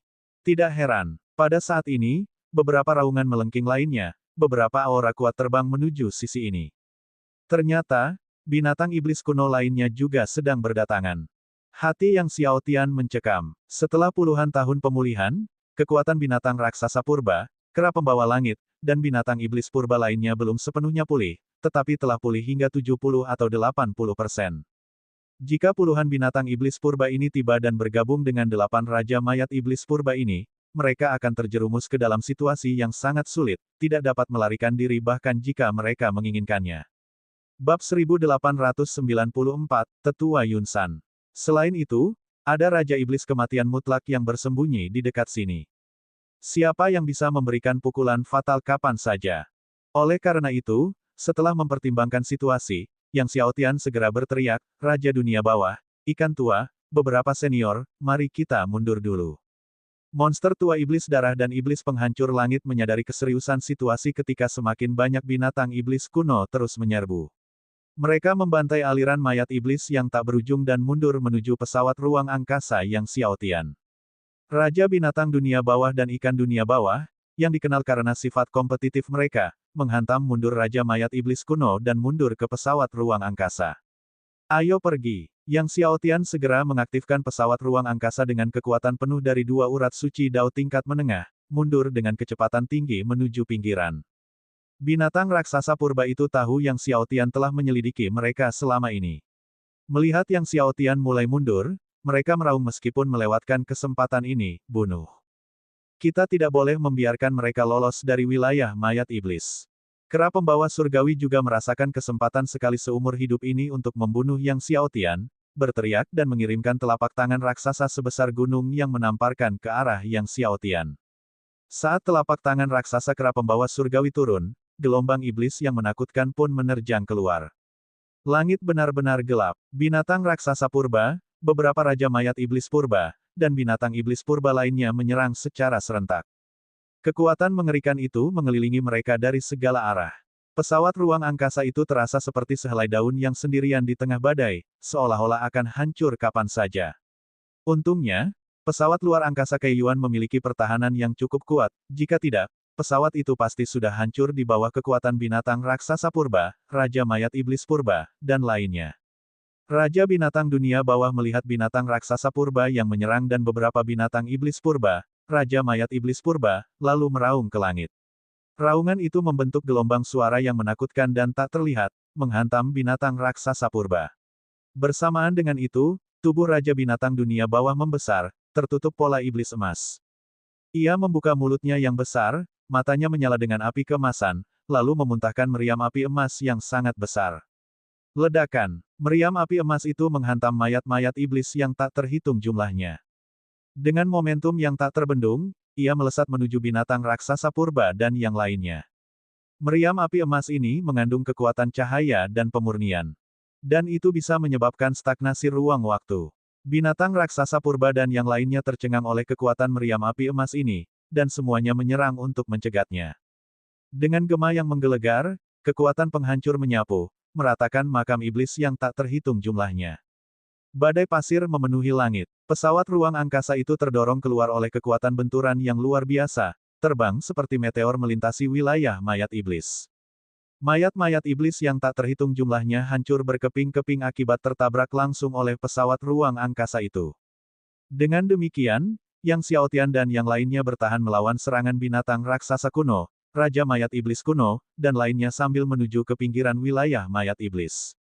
Tidak heran, pada saat ini, beberapa raungan melengking lainnya, beberapa aura kuat terbang menuju sisi ini. Ternyata, binatang iblis kuno lainnya juga sedang berdatangan. Hati Yang Xiaotian mencekam. Setelah puluhan tahun pemulihan, kekuatan binatang raksasa purba, kera pembawa langit, dan binatang iblis purba lainnya belum sepenuhnya pulih, tetapi telah pulih hingga 70 atau 80%. Jika puluhan binatang iblis purba ini tiba dan bergabung dengan 8 Raja Mayat Iblis Purba ini, mereka akan terjerumus ke dalam situasi yang sangat sulit, tidak dapat melarikan diri bahkan jika mereka menginginkannya. Bab 1894, Tetua Yunsan. Selain itu, ada Raja Iblis Kematian Mutlak yang bersembunyi di dekat sini. Siapa yang bisa memberikan pukulan fatal kapan saja? Oleh karena itu, setelah mempertimbangkan situasi, Yang Xiaotian segera berteriak, Raja Dunia Bawah, ikan tua, beberapa senior, mari kita mundur dulu. Monster tua iblis darah dan iblis penghancur langit menyadari keseriusan situasi ketika semakin banyak binatang iblis kuno terus menyerbu. Mereka membantai aliran mayat iblis yang tak berujung dan mundur menuju pesawat ruang angkasa yang Xiaotian. Raja binatang dunia bawah dan ikan dunia bawah, yang dikenal karena sifat kompetitif mereka, menghantam mundur Raja mayat iblis kuno dan mundur ke pesawat ruang angkasa. Ayo pergi. Yang Xiaotian segera mengaktifkan pesawat ruang angkasa dengan kekuatan penuh dari 2 urat suci Dao tingkat menengah, mundur dengan kecepatan tinggi menuju pinggiran. Binatang raksasa purba itu tahu Yang Xiaotian telah menyelidiki mereka selama ini. Melihat Yang Xiaotian mulai mundur, mereka meraung meskipun melewatkan kesempatan ini, bunuh. Kita tidak boleh membiarkan mereka lolos dari wilayah mayat iblis. Kera pembawa surgawi juga merasakan kesempatan sekali seumur hidup ini untuk membunuh Yang Xiaotian, berteriak dan mengirimkan telapak tangan raksasa sebesar gunung yang menamparkan ke arah Yang Xiaotian. Saat telapak tangan raksasa kera pembawa surgawi turun, gelombang iblis yang menakutkan pun menerjang keluar. Langit benar-benar gelap. Binatang raksasa purba, beberapa raja mayat iblis purba, dan binatang iblis purba lainnya menyerang secara serentak. Kekuatan mengerikan itu mengelilingi mereka dari segala arah. Pesawat ruang angkasa itu terasa seperti sehelai daun yang sendirian di tengah badai, seolah-olah akan hancur kapan saja. Untungnya, pesawat luar angkasa Keiyuan memiliki pertahanan yang cukup kuat, jika tidak, pesawat itu pasti sudah hancur di bawah kekuatan binatang raksasa purba, Raja Mayat Iblis Purba, dan lainnya. Raja binatang dunia bawah melihat binatang raksasa purba yang menyerang dan beberapa binatang iblis purba, Raja Mayat Iblis Purba, lalu meraung ke langit. Raungan itu membentuk gelombang suara yang menakutkan dan tak terlihat, menghantam binatang raksasa purba. Bersamaan dengan itu, tubuh Raja binatang dunia bawah membesar, tertutup pola iblis emas. Ia membuka mulutnya yang besar, matanya menyala dengan api keemasan, lalu memuntahkan meriam api emas yang sangat besar. Ledakan. Meriam api emas itu menghantam mayat-mayat iblis yang tak terhitung jumlahnya. Dengan momentum yang tak terbendung, ia melesat menuju binatang raksasa purba dan yang lainnya. Meriam api emas ini mengandung kekuatan cahaya dan pemurnian. Dan itu bisa menyebabkan stagnasi ruang waktu. Binatang raksasa purba dan yang lainnya tercengang oleh kekuatan meriam api emas ini, dan semuanya menyerang untuk mencegahnya. Dengan gema yang menggelegar, kekuatan penghancur menyapu, meratakan makam iblis yang tak terhitung jumlahnya. Badai pasir memenuhi langit. Pesawat ruang angkasa itu terdorong keluar oleh kekuatan benturan yang luar biasa, terbang seperti meteor melintasi wilayah mayat iblis. Mayat-mayat iblis yang tak terhitung jumlahnya hancur berkeping-keping akibat tertabrak langsung oleh pesawat ruang angkasa itu. Dengan demikian, Yang Xiaotian dan yang lainnya bertahan melawan serangan binatang raksasa kuno, Raja Mayat Iblis kuno, dan lainnya sambil menuju ke pinggiran wilayah mayat iblis.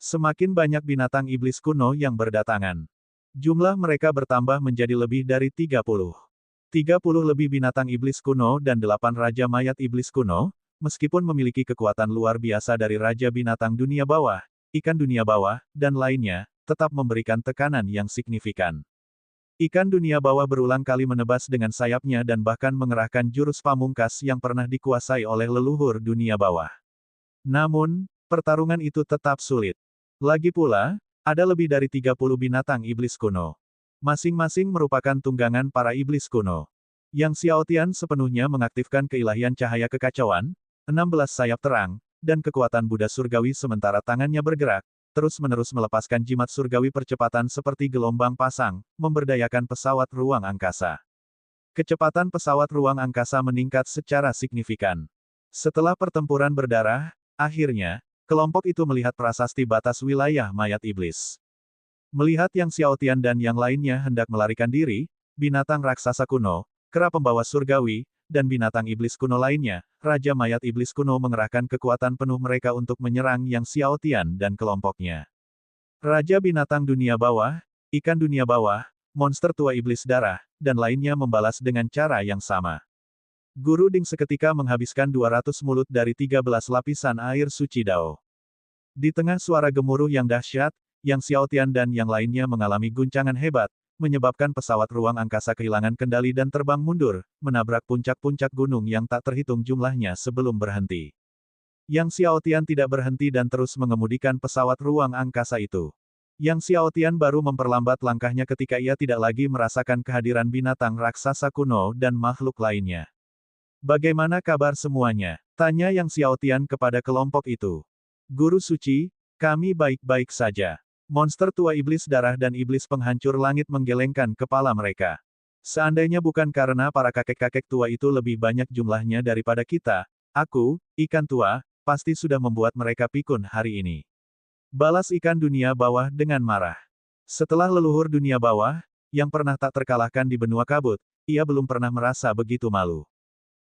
Semakin banyak binatang iblis kuno yang berdatangan. Jumlah mereka bertambah menjadi lebih dari 30. 30 lebih binatang iblis kuno dan 8 Raja Mayat Iblis kuno, meskipun memiliki kekuatan luar biasa dari Raja Binatang Dunia Bawah, Ikan Dunia Bawah, dan lainnya, tetap memberikan tekanan yang signifikan. Ikan Dunia Bawah berulang kali menebas dengan sayapnya dan bahkan mengerahkan jurus pamungkas yang pernah dikuasai oleh leluhur Dunia Bawah. Namun, pertarungan itu tetap sulit. Lagi pula, ada lebih dari 30 binatang iblis kuno. Masing-masing merupakan tunggangan para iblis kuno. Yang Xiaotian sepenuhnya mengaktifkan keilahian cahaya kekacauan, 16 sayap terang, dan kekuatan Buddha surgawi sementara tangannya bergerak, terus-menerus melepaskan jimat surgawi percepatan seperti gelombang pasang, memberdayakan pesawat ruang angkasa. Kecepatan pesawat ruang angkasa meningkat secara signifikan. Setelah pertempuran berdarah, akhirnya, kelompok itu melihat prasasti batas wilayah mayat iblis. Melihat Yang Xiaotian dan yang lainnya hendak melarikan diri, binatang raksasa kuno, kera pembawa surgawi, dan binatang iblis kuno lainnya, Raja Mayat Iblis kuno mengerahkan kekuatan penuh mereka untuk menyerang Yang Xiaotian dan kelompoknya. Raja binatang dunia bawah, ikan dunia bawah, monster tua iblis darah, dan lainnya membalas dengan cara yang sama. Guru Ding seketika menghabiskan 200 mulut dari 13 lapisan air suci Dao. Di tengah suara gemuruh yang dahsyat, Yang Xiaotian dan yang lainnya mengalami guncangan hebat, menyebabkan pesawat ruang angkasa kehilangan kendali dan terbang mundur, menabrak puncak-puncak gunung yang tak terhitung jumlahnya sebelum berhenti. Yang Xiaotian tidak berhenti dan terus mengemudikan pesawat ruang angkasa itu. Yang Xiaotian baru memperlambat langkahnya ketika ia tidak lagi merasakan kehadiran binatang raksasa kuno dan makhluk lainnya. Bagaimana kabar semuanya? Tanya Yang Xiaotian kepada kelompok itu. Guru suci, kami baik-baik saja. Monster tua iblis darah dan iblis penghancur langit menggelengkan kepala mereka. Seandainya bukan karena para kakek-kakek tua itu lebih banyak jumlahnya daripada kita, aku, ikan tua, pasti sudah membuat mereka pikun hari ini. Balas ikan dunia bawah dengan marah. Setelah leluhur dunia bawah, yang pernah tak terkalahkan di benua kabut, ia belum pernah merasa begitu malu.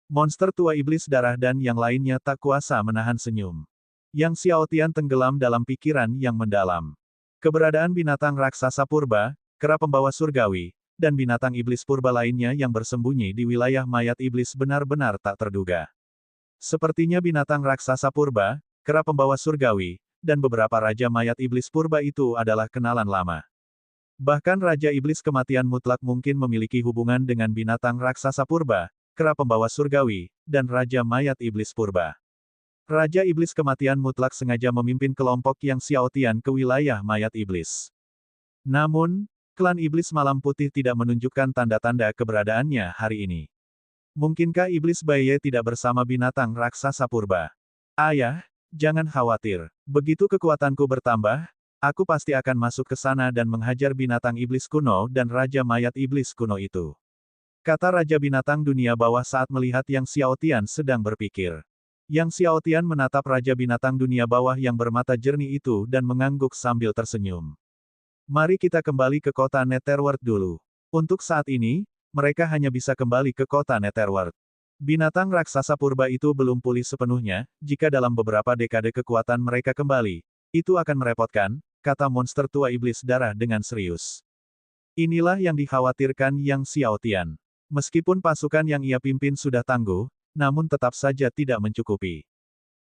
Monster tua iblis darah dan yang lainnya tak kuasa menahan senyum. Yang Xiaotian tenggelam dalam pikiran yang mendalam. Keberadaan binatang raksasa purba, kera pembawa surgawi, dan binatang iblis purba lainnya yang bersembunyi di wilayah mayat iblis benar-benar tak terduga. Sepertinya binatang raksasa purba, kera pembawa surgawi, dan beberapa raja mayat iblis purba itu adalah kenalan lama. Bahkan Raja Iblis Kematian Mutlak mungkin memiliki hubungan dengan binatang raksasa purba, kera pembawa surgawi, dan Raja Mayat Iblis Purba. Raja Iblis Kematian Mutlak sengaja memimpin kelompok Yang Xiaotian ke wilayah mayat iblis. Namun, klan Iblis Malam Putih tidak menunjukkan tanda-tanda keberadaannya hari ini. Mungkinkah Iblis Baye tidak bersama binatang raksasa purba? Ayah, jangan khawatir. Begitu kekuatanku bertambah, aku pasti akan masuk ke sana dan menghajar binatang iblis kuno dan Raja Mayat Iblis kuno itu. Kata Raja Binatang Dunia Bawah saat melihat Yang Xiaotian sedang berpikir. Yang Xiaotian menatap Raja Binatang Dunia Bawah yang bermata jernih itu dan mengangguk sambil tersenyum. Mari kita kembali ke kota Netherworld dulu. Untuk saat ini, mereka hanya bisa kembali ke kota Netherworld. Binatang raksasa purba itu belum pulih sepenuhnya, jika dalam beberapa dekade kekuatan mereka kembali, itu akan merepotkan, kata monster tua iblis darah dengan serius. Inilah yang dikhawatirkan Yang Xiaotian. Meskipun pasukan yang ia pimpin sudah tangguh, namun tetap saja tidak mencukupi.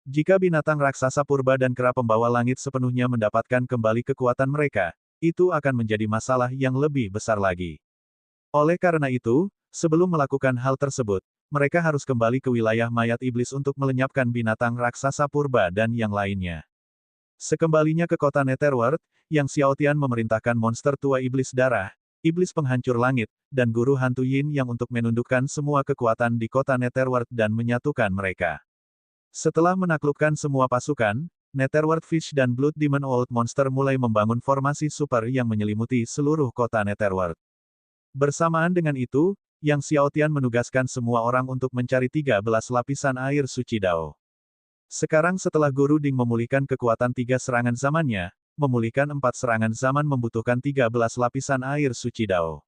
Jika binatang raksasa purba dan kera pembawa langit sepenuhnya mendapatkan kembali kekuatan mereka, itu akan menjadi masalah yang lebih besar lagi. Oleh karena itu, sebelum melakukan hal tersebut, mereka harus kembali ke wilayah mayat iblis untuk melenyapkan binatang raksasa purba dan yang lainnya. Sekembalinya ke kota Netherworld, Yang Xiaotian memerintahkan monster tua iblis darah, iblis penghancur langit, dan guru hantu Yin yang untuk menundukkan semua kekuatan di kota Netherworld dan menyatukan mereka. Setelah menaklukkan semua pasukan, Netherworld Fish dan Blood Demon Old Monster mulai membangun formasi super yang menyelimuti seluruh kota Netherworld. Bersamaan dengan itu, Yang Xiaotian menugaskan semua orang untuk mencari 13 lapisan air suci Dao. Sekarang setelah Guru Ding memulihkan kekuatan 3 serangan zamannya, memulihkan 4 serangan zaman membutuhkan 13 lapisan air suci Dao.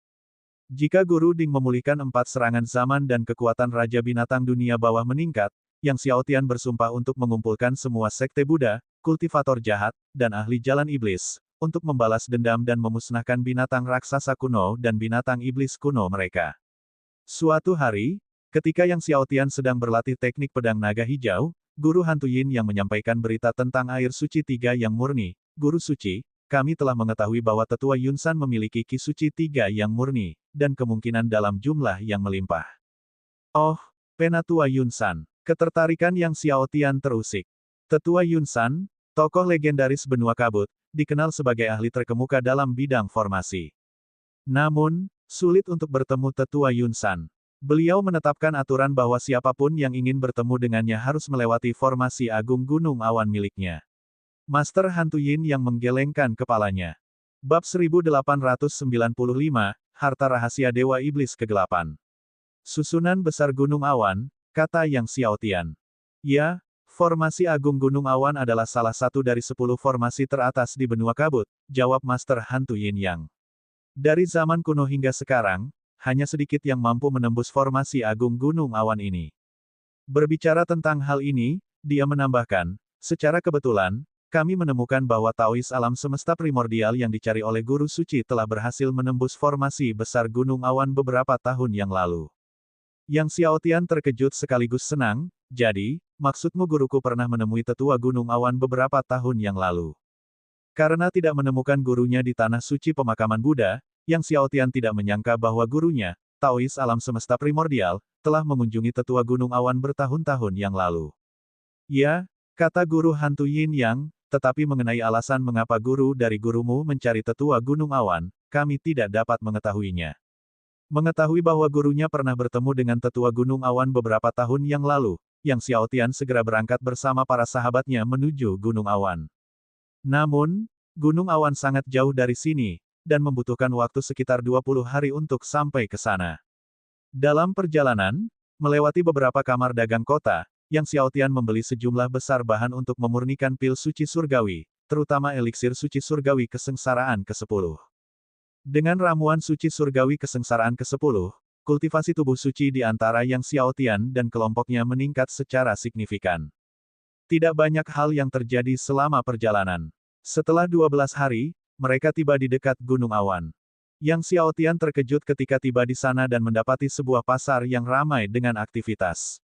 Jika Guru Ding memulihkan 4 serangan zaman dan kekuatan Raja Binatang Dunia Bawah meningkat, Yang Xiaotian bersumpah untuk mengumpulkan semua sekte Buddha, kultivator jahat, dan ahli jalan iblis, untuk membalas dendam dan memusnahkan binatang raksasa kuno dan binatang iblis kuno mereka. Suatu hari, ketika Yang Xiaotian sedang berlatih teknik pedang naga hijau, Guru Hantu Yin yang menyampaikan berita tentang air suci 3 yang murni, Guru Suci, kami telah mengetahui bahwa Tetua Yunsan memiliki Ki Suci 3 yang murni, dan kemungkinan dalam jumlah yang melimpah. Oh, Penatua Yunsan. Ketertarikan Yang Xiaotian terusik. Tetua Yunsan, tokoh legendaris benua kabut, dikenal sebagai ahli terkemuka dalam bidang formasi. Namun, sulit untuk bertemu Tetua Yunsan. Beliau menetapkan aturan bahwa siapapun yang ingin bertemu dengannya harus melewati formasi agung gunung awan miliknya. Master Hantu Yin yang menggelengkan kepalanya. Bab 1895, Harta Rahasia Dewa Iblis Kegelapan. Susunan besar gunung awan, kata Yang Xiaotian. Ya, formasi agung gunung awan adalah salah satu dari 10 formasi teratas di benua kabut, jawab Master Hantu Yin Yang. Dari zaman kuno hingga sekarang, hanya sedikit yang mampu menembus formasi agung gunung awan ini. Berbicara tentang hal ini, dia menambahkan, secara kebetulan, kami menemukan bahwa Taois alam semesta primordial yang dicari oleh Guru Suci telah berhasil menembus formasi besar gunung awan beberapa tahun yang lalu. Yang Xiaotian terkejut sekaligus senang, jadi, maksudmu guruku pernah menemui tetua gunung awan beberapa tahun yang lalu. Karena tidak menemukan gurunya di tanah suci pemakaman Buddha, Yang Xiaotian tidak menyangka bahwa gurunya, Taois alam semesta primordial, telah mengunjungi tetua gunung awan bertahun-tahun yang lalu. Ya, Kata guru hantu Yin Yang, tetapi mengenai alasan mengapa guru dari gurumu mencari tetua gunung awan, kami tidak dapat mengetahuinya. Mengetahui bahwa gurunya pernah bertemu dengan tetua gunung awan beberapa tahun yang lalu, Yang Xiaotian segera berangkat bersama para sahabatnya menuju gunung awan. Namun, gunung awan sangat jauh dari sini, dan membutuhkan waktu sekitar 20 hari untuk sampai ke sana. Dalam perjalanan, melewati beberapa kamar dagang kota, Yang Xiaotian membeli sejumlah besar bahan untuk memurnikan pil suci surgawi, terutama eliksir suci surgawi kesengsaraan ke-10. Dengan ramuan suci surgawi kesengsaraan ke-10, kultivasi tubuh suci di antara Yang Xiaotian dan kelompoknya meningkat secara signifikan. Tidak banyak hal yang terjadi selama perjalanan. Setelah 12 hari, mereka tiba di dekat Gunung Awan. Yang Xiaotian terkejut ketika tiba di sana dan mendapati sebuah pasar yang ramai dengan aktivitas.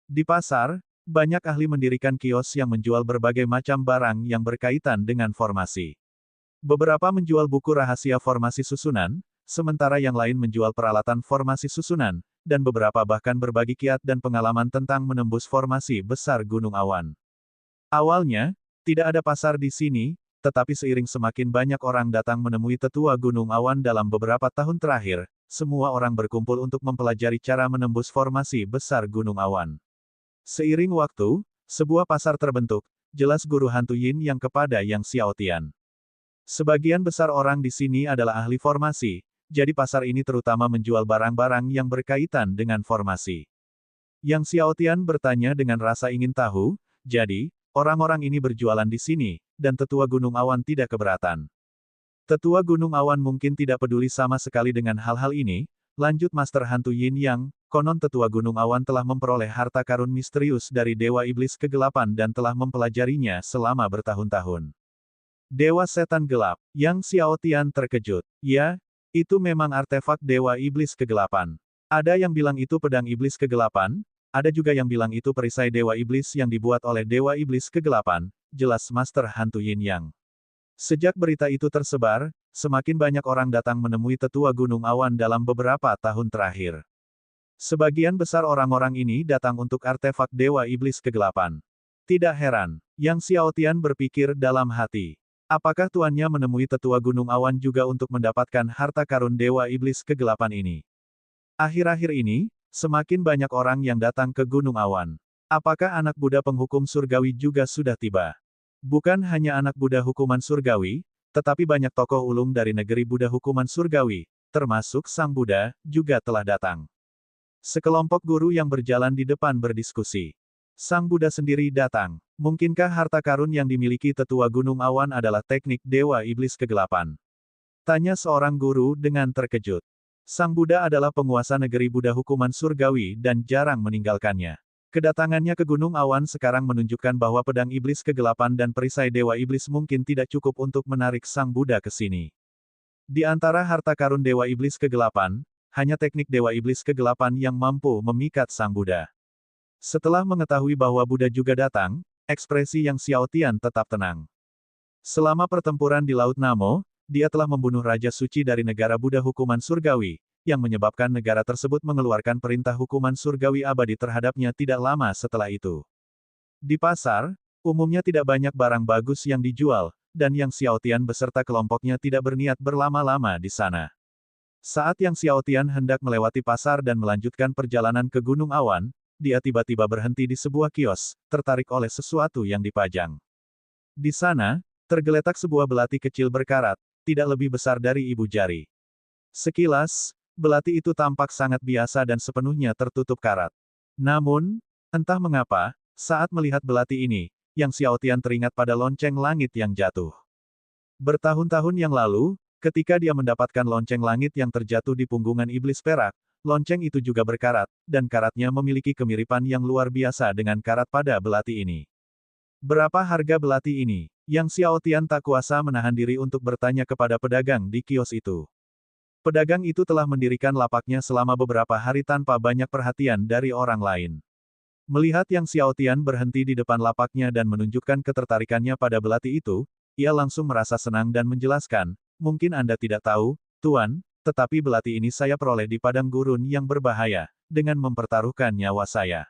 Di pasar, banyak ahli mendirikan kios yang menjual berbagai macam barang yang berkaitan dengan formasi. Beberapa menjual buku rahasia formasi susunan, sementara yang lain menjual peralatan formasi susunan, dan beberapa bahkan berbagi kiat dan pengalaman tentang menembus formasi besar Gunung Awan. Awalnya, tidak ada pasar di sini, tetapi seiring semakin banyak orang datang menemui tetua Gunung Awan dalam beberapa tahun terakhir, semua orang berkumpul untuk mempelajari cara menembus formasi besar Gunung Awan. Seiring waktu, sebuah pasar terbentuk, jelas guru hantu Yin Yang kepada Yang Xiaotian. Sebagian besar orang di sini adalah ahli formasi, jadi pasar ini terutama menjual barang-barang yang berkaitan dengan formasi. Yang Xiaotian bertanya dengan rasa ingin tahu, jadi, orang-orang ini berjualan di sini, dan tetua Gunung Awan tidak keberatan. Tetua Gunung Awan mungkin tidak peduli sama sekali dengan hal-hal ini, lanjut Master Hantu Yin Yang, konon tetua Gunung Awan telah memperoleh harta karun misterius dari Dewa Iblis Kegelapan dan telah mempelajarinya selama bertahun-tahun. Dewa Setan Gelap, Yang Xiaotian terkejut. Ya, itu memang artefak Dewa Iblis Kegelapan. Ada yang bilang itu pedang Iblis Kegelapan, ada juga yang bilang itu perisai Dewa Iblis yang dibuat oleh Dewa Iblis Kegelapan, jelas Master Hantu Yin Yang. Sejak berita itu tersebar, semakin banyak orang datang menemui tetua Gunung Awan dalam beberapa tahun terakhir. Sebagian besar orang-orang ini datang untuk artefak Dewa Iblis Kegelapan. Tidak heran, Yang Xiaotian berpikir dalam hati. Apakah tuannya menemui tetua Gunung Awan juga untuk mendapatkan harta karun Dewa Iblis Kegelapan ini? Akhir-akhir ini, semakin banyak orang yang datang ke Gunung Awan. Apakah anak Buddha penghukum surgawi juga sudah tiba? Bukan hanya anak Buddha hukuman surgawi, tetapi banyak tokoh ulung dari negeri Buddha hukuman surgawi, termasuk Sang Buddha, juga telah datang. Sekelompok guru yang berjalan di depan berdiskusi. Sang Buddha sendiri datang. Mungkinkah harta karun yang dimiliki tetua Gunung Awan adalah teknik Dewa Iblis Kegelapan? Tanya seorang guru dengan terkejut. Sang Buddha adalah penguasa negeri Buddha hukuman surgawi dan jarang meninggalkannya. Kedatangannya ke Gunung Awan sekarang menunjukkan bahwa pedang Iblis Kegelapan dan perisai Dewa Iblis mungkin tidak cukup untuk menarik Sang Buddha ke sini. Di antara harta karun Dewa Iblis Kegelapan, hanya teknik Dewa Iblis Kegelapan yang mampu memikat Sang Buddha. Setelah mengetahui bahwa Buddha juga datang, ekspresi Yang Xiaotian tetap tenang. Selama pertempuran di Laut Namo, dia telah membunuh Raja Suci dari negara Buddha hukuman surgawi, yang menyebabkan negara tersebut mengeluarkan perintah hukuman surgawi abadi terhadapnya tidak lama setelah itu. Di pasar, umumnya tidak banyak barang bagus yang dijual, dan Yang Xiaotian beserta kelompoknya tidak berniat berlama-lama di sana. Saat Yang Xiaotian hendak melewati pasar dan melanjutkan perjalanan ke Gunung Awan, dia tiba-tiba berhenti di sebuah kios, tertarik oleh sesuatu yang dipajang. Di sana, tergeletak sebuah belati kecil berkarat, tidak lebih besar dari ibu jari. Sekilas, belati itu tampak sangat biasa dan sepenuhnya tertutup karat. Namun, entah mengapa, saat melihat belati ini, Yang Xiaotian teringat pada lonceng langit yang jatuh. Bertahun-tahun yang lalu, ketika dia mendapatkan lonceng langit yang terjatuh di punggungan iblis perak, lonceng itu juga berkarat, dan karatnya memiliki kemiripan yang luar biasa dengan karat pada belati ini. Berapa harga belati ini? Yang Xiaotian tak kuasa menahan diri untuk bertanya kepada pedagang di kios itu. Pedagang itu telah mendirikan lapaknya selama beberapa hari tanpa banyak perhatian dari orang lain. Melihat Yang Xiaotian berhenti di depan lapaknya dan menunjukkan ketertarikannya pada belati itu, ia langsung merasa senang dan menjelaskan, "Mungkin Anda tidak tahu, Tuan, tetapi belati ini saya peroleh di padang gurun yang berbahaya, dengan mempertaruhkan nyawa saya.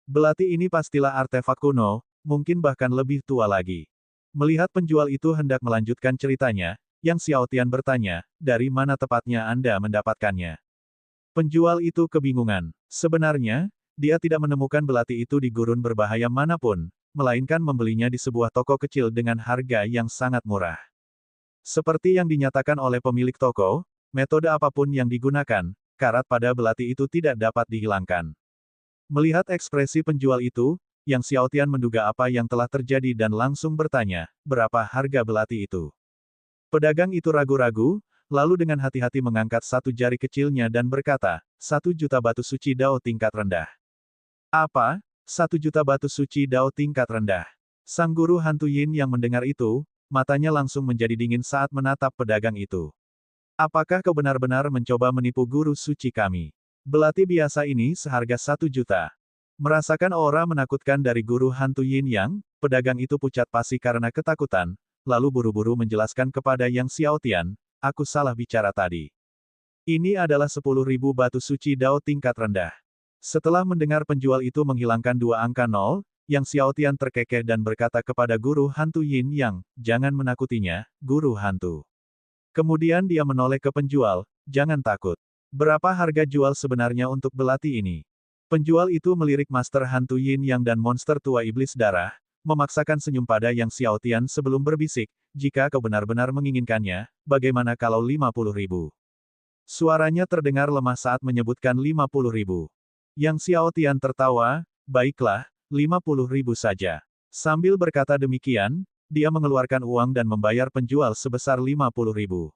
Belati ini pastilah artefak kuno, mungkin bahkan lebih tua lagi. Melihat penjual itu hendak melanjutkan ceritanya, Yang Xiaotian bertanya, dari mana tepatnya Anda mendapatkannya? Penjual itu kebingungan. Sebenarnya, dia tidak menemukan belati itu di gurun berbahaya manapun, melainkan membelinya di sebuah toko kecil dengan harga yang sangat murah. Seperti yang dinyatakan oleh pemilik toko, metode apapun yang digunakan, karat pada belati itu tidak dapat dihilangkan. Melihat ekspresi penjual itu, Yang Xiaotian menduga apa yang telah terjadi dan langsung bertanya, berapa harga belati itu? Pedagang itu ragu-ragu, lalu dengan hati-hati mengangkat satu jari kecilnya dan berkata, 1 juta batu suci Dao tingkat rendah. Apa? 1 juta batu suci Dao tingkat rendah. Sang guru hantu Yin yang mendengar itu, matanya langsung menjadi dingin saat menatap pedagang itu. Apakah kau benar-benar mencoba menipu guru suci kami? Belati biasa ini seharga 1 juta. Merasakan aura menakutkan dari guru hantu Yin Yang, pedagang itu pucat pasi karena ketakutan, lalu buru-buru menjelaskan kepada Yang Xiaotian, aku salah bicara tadi. Ini adalah 10.000 batu suci Dao tingkat rendah. Setelah mendengar penjual itu menghilangkan 2 angka 0, Yang Xiaotian terkekeh dan berkata kepada guru hantu Yin Yang, jangan menakutinya, guru hantu. Kemudian dia menoleh ke penjual, jangan takut. Berapa harga jual sebenarnya untuk belati ini? Penjual itu melirik Master Hantu Yin Yang dan monster tua iblis darah, memaksakan senyum pada Yang Xiaotian sebelum berbisik, jika kau benar-benar menginginkannya, bagaimana kalau 50.000? Suaranya terdengar lemah saat menyebutkan 50.000. Yang Xiaotian tertawa, baiklah, 50.000 saja. Sambil berkata demikian, dia mengeluarkan uang dan membayar penjual sebesar 50.000.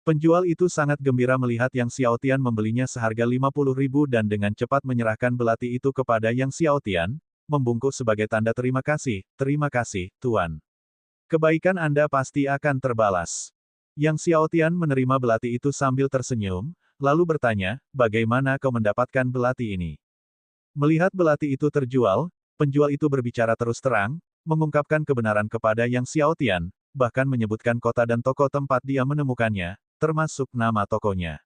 Penjual itu sangat gembira melihat Yang Xiaotian membelinya seharga 50.000 dan dengan cepat menyerahkan belati itu kepada Yang Xiaotian, membungkuk sebagai tanda terima kasih, Tuan. Kebaikan Anda pasti akan terbalas. Yang Xiaotian menerima belati itu sambil tersenyum, lalu bertanya, bagaimana kau mendapatkan belati ini? Melihat belati itu terjual, penjual itu berbicara terus terang, mengungkapkan kebenaran kepada Yang Xiaotian, bahkan menyebutkan kota dan toko tempat dia menemukannya, termasuk nama tokonya.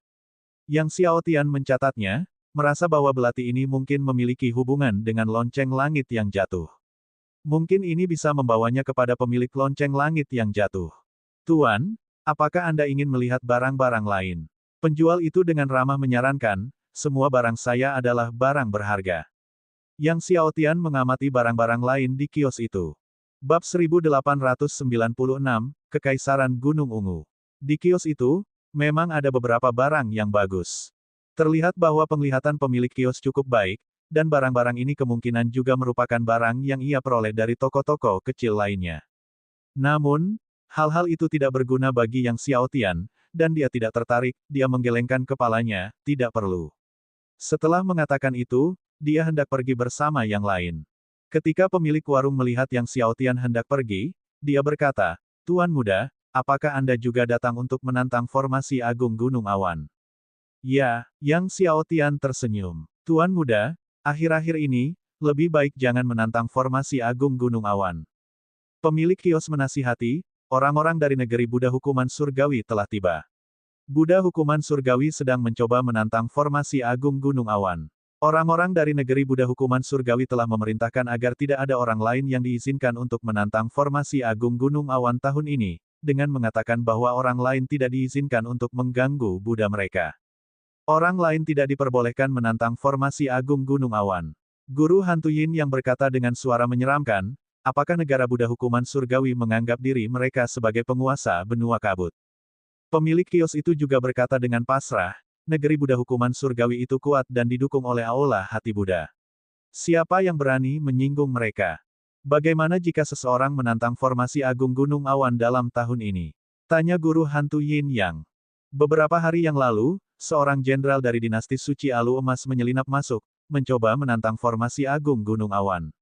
Yang Xiaotian mencatatnya, merasa bahwa belati ini mungkin memiliki hubungan dengan lonceng langit yang jatuh. Mungkin ini bisa membawanya kepada pemilik lonceng langit yang jatuh. Tuan, apakah Anda ingin melihat barang-barang lain? Penjual itu dengan ramah menyarankan, semua barang saya adalah barang berharga. Yang Xiaotian mengamati barang-barang lain di kios itu. Bab 1896, Kekaisaran Gunung Ungu. Di kios itu, memang ada beberapa barang yang bagus. Terlihat bahwa penglihatan pemilik kios cukup baik, dan barang-barang ini kemungkinan juga merupakan barang yang ia peroleh dari toko-toko kecil lainnya. Namun, hal-hal itu tidak berguna bagi Yang Xiaotian, dan dia tidak tertarik, dia menggelengkan kepalanya, tidak perlu. Setelah mengatakan itu, dia hendak pergi bersama yang lain. Ketika pemilik warung melihat Yang Xiaotian hendak pergi, dia berkata, Tuan muda, apakah Anda juga datang untuk menantang formasi agung Gunung Awan? Ya, Yang Xiaotian tersenyum. Tuan muda, akhir-akhir ini, lebih baik jangan menantang formasi agung Gunung Awan. Pemilik kios menasihati, orang-orang dari negeri Buddha hukuman surgawi telah tiba. Buddha hukuman surgawi sedang mencoba menantang formasi agung Gunung Awan. Orang-orang dari negeri Buddha hukuman surgawi telah memerintahkan agar tidak ada orang lain yang diizinkan untuk menantang formasi agung Gunung Awan tahun ini, dengan mengatakan bahwa orang lain tidak diizinkan untuk mengganggu Buddha mereka. Orang lain tidak diperbolehkan menantang formasi agung Gunung Awan. Guru hantu Yin yang berkata dengan suara menyeramkan, apakah negara Buddha hukuman surgawi menganggap diri mereka sebagai penguasa benua kabut? Pemilik kios itu juga berkata dengan pasrah, negeri Buddha hukuman surgawi itu kuat dan didukung oleh aula hati Buddha. Siapa yang berani menyinggung mereka? Bagaimana jika seseorang menantang formasi agung Gunung Awan dalam tahun ini? Tanya guru hantu Yin Yang. Beberapa hari yang lalu, seorang jenderal dari dinasti Suci Alu Emas menyelinap masuk, mencoba menantang formasi agung Gunung Awan.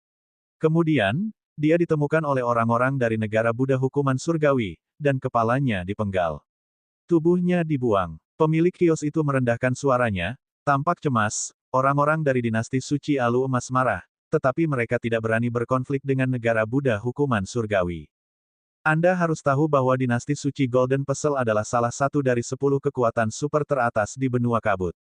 Kemudian, dia ditemukan oleh orang-orang dari negara Buddha hukuman surgawi, dan kepalanya dipenggal. Tubuhnya dibuang. Pemilik kios itu merendahkan suaranya, tampak cemas, orang-orang dari dinasti Suci Alu Emas marah, tetapi mereka tidak berani berkonflik dengan negara Buddha hukuman surgawi. Anda harus tahu bahwa dinasti Suci Golden Pesel adalah salah satu dari 10 kekuatan super teratas di benua kabut.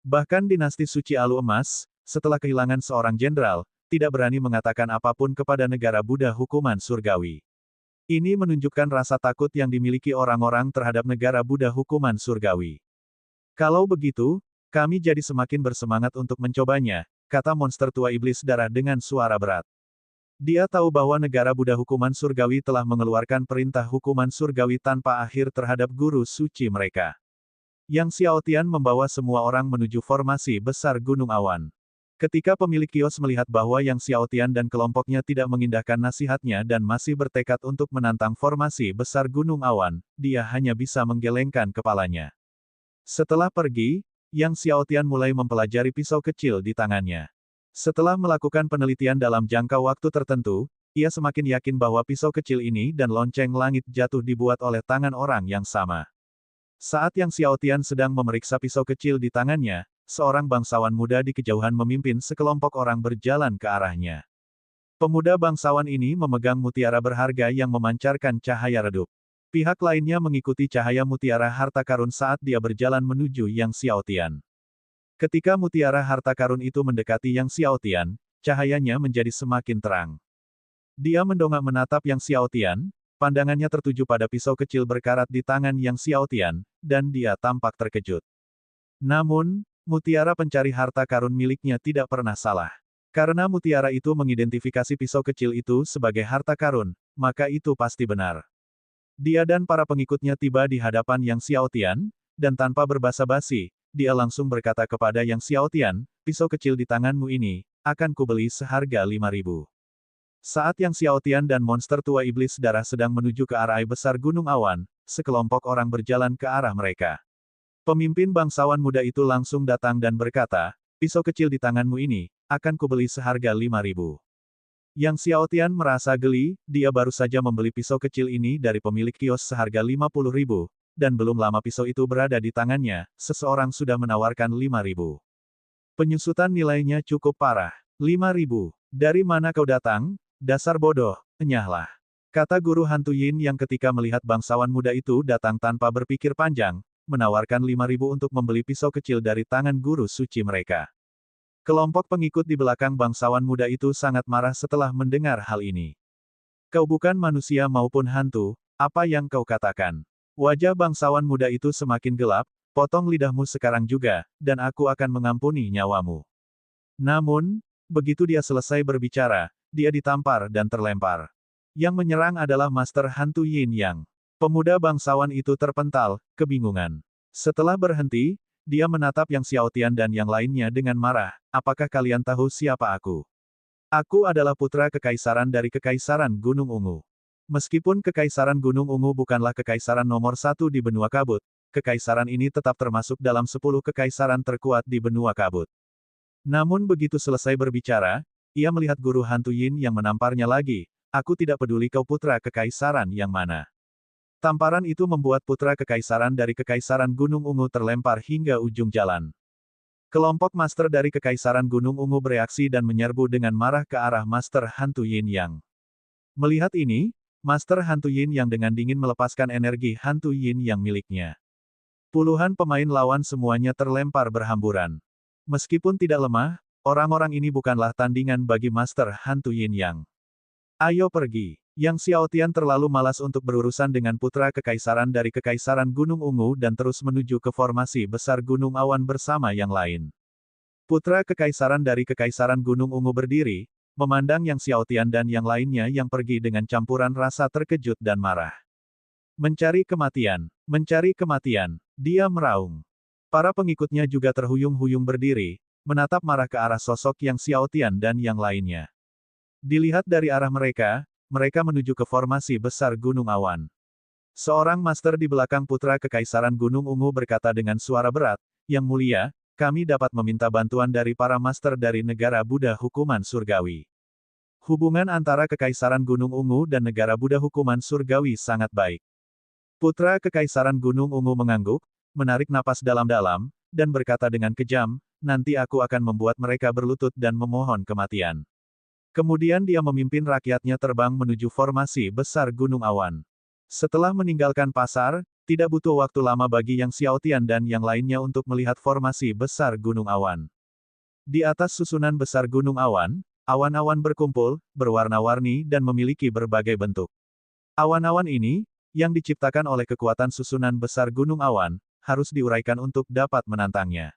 Bahkan dinasti Suci Alu Emas, setelah kehilangan seorang jenderal, tidak berani mengatakan apapun kepada negara Buddha hukuman surgawi. Ini menunjukkan rasa takut yang dimiliki orang-orang terhadap negara Buddha hukuman surgawi. Kalau begitu, kami jadi semakin bersemangat untuk mencobanya, kata monster tua iblis darah dengan suara berat. Dia tahu bahwa negara Buddha hukuman surgawi telah mengeluarkan perintah hukuman surgawi tanpa akhir terhadap guru suci mereka. Yang Xiao Tian membawa semua orang menuju formasi besar Gunung Awan. Ketika pemilik kios melihat bahwa Yang Xiao Tian dan kelompoknya tidak mengindahkan nasihatnya dan masih bertekad untuk menantang formasi besar Gunung Awan, dia hanya bisa menggelengkan kepalanya. Setelah pergi, Yang Xiao Tian mulai mempelajari pisau kecil di tangannya. Setelah melakukan penelitian dalam jangka waktu tertentu, ia semakin yakin bahwa pisau kecil ini dan lonceng langit jatuh dibuat oleh tangan orang yang sama. Saat Yang Xiao Tian sedang memeriksa pisau kecil di tangannya, seorang bangsawan muda di kejauhan memimpin sekelompok orang berjalan ke arahnya. Pemuda bangsawan ini memegang mutiara berharga yang memancarkan cahaya redup. Pihak lainnya mengikuti cahaya mutiara harta karun saat dia berjalan menuju Yang Xiao Tian. Ketika mutiara harta karun itu mendekati Yang Xiao Tian, cahayanya menjadi semakin terang. Dia mendongak menatap Yang Xiao Tian, pandangannya tertuju pada pisau kecil berkarat di tangan Yang Xiao Tian, dan dia tampak terkejut. Namun, mutiara pencari harta karun miliknya tidak pernah salah. Karena mutiara itu mengidentifikasi pisau kecil itu sebagai harta karun, maka itu pasti benar. Dia dan para pengikutnya tiba di hadapan Yang Xiao Tian, dan tanpa berbasa-basi, dia langsung berkata kepada Yang Xiao Tian, pisau kecil di tanganmu ini, akan kubeli seharga 5.000. Saat Yang Xiao Tian dan monster tua iblis darah sedang menuju ke arah besar Gunung Awan, sekelompok orang berjalan ke arah mereka. Pemimpin bangsawan muda itu langsung datang dan berkata, pisau kecil di tanganmu ini, akan kubeli seharga 5.000. Yang Xiao Tian merasa geli, dia baru saja membeli pisau kecil ini dari pemilik kios seharga 50.000, dan belum lama pisau itu berada di tangannya, seseorang sudah menawarkan 5.000. Penyusutan nilainya cukup parah. 5.000. Dari mana kau datang? Dasar bodoh, enyahlah. Kata guru hantu Yin yang ketika melihat bangsawan muda itu datang tanpa berpikir panjang, menawarkan 5.000 untuk membeli pisau kecil dari tangan guru suci mereka. Kelompok pengikut di belakang bangsawan muda itu sangat marah setelah mendengar hal ini. Kau bukan manusia maupun hantu, apa yang kau katakan? Wajah bangsawan muda itu semakin gelap, potong lidahmu sekarang juga, dan aku akan mengampuni nyawamu. Namun, begitu dia selesai berbicara, dia ditampar dan terlempar. Yang menyerang adalah Master Hantu Yin Yang. Pemuda bangsawan itu terpental, kebingungan. Setelah berhenti, dia menatap Yang Xiao Tian dan yang lainnya dengan marah, apakah kalian tahu siapa aku? Aku adalah putra kekaisaran dari Kekaisaran Gunung Ungu. Meskipun Kekaisaran Gunung Ungu bukanlah kekaisaran nomor 1 di benua kabut, kekaisaran ini tetap termasuk dalam 10 kekaisaran terkuat di benua kabut. Namun begitu selesai berbicara, ia melihat guru hantu Yin yang menamparnya lagi, aku tidak peduli kau putra kekaisaran yang mana. Tamparan itu membuat putra kekaisaran dari Kekaisaran Gunung Ungu terlempar hingga ujung jalan. Kelompok master dari Kekaisaran Gunung Ungu bereaksi dan menyerbu dengan marah ke arah Master Hantu Yin Yang. Melihat ini, Master Hantu Yin Yang dengan dingin melepaskan energi Hantu Yin Yang miliknya. Puluhan pemain lawan semuanya terlempar berhamburan. Meskipun tidak lemah, orang-orang ini bukanlah tandingan bagi Master Hantu Yin Yang. Ayo pergi. Yang Xiao Tian terlalu malas untuk berurusan dengan putra kekaisaran dari Kekaisaran Gunung Ungu dan terus menuju ke formasi besar Gunung Awan bersama yang lain. Putra kekaisaran dari Kekaisaran Gunung Ungu berdiri, memandang Yang Xiao Tian dan yang lainnya yang pergi dengan campuran rasa terkejut dan marah. Mencari kematian, dia meraung. Para pengikutnya juga terhuyung-huyung berdiri, menatap marah ke arah sosok Yang Xiao Tian dan yang lainnya. Dilihat dari arah mereka menuju ke formasi besar Gunung Awan. Seorang master di belakang putra kekaisaran Gunung Ungu berkata dengan suara berat, Yang mulia, kami dapat meminta bantuan dari para master dari negara Buddha hukuman surgawi. Hubungan antara kekaisaran Gunung Ungu dan negara Buddha hukuman surgawi sangat baik. Putra kekaisaran Gunung Ungu mengangguk, menarik napas dalam-dalam, dan berkata dengan kejam, nanti aku akan membuat mereka berlutut dan memohon kematian. Kemudian dia memimpin rakyatnya terbang menuju formasi besar Gunung Awan. Setelah meninggalkan pasar, tidak butuh waktu lama bagi Yang Xiao Tian dan yang lainnya untuk melihat formasi besar Gunung Awan. Di atas susunan besar Gunung Awan, Awan-awan berkumpul, berwarna-warni dan memiliki berbagai bentuk. Awan-awan ini, yang diciptakan oleh kekuatan susunan besar gunung awan, harus diuraikan untuk dapat menantangnya.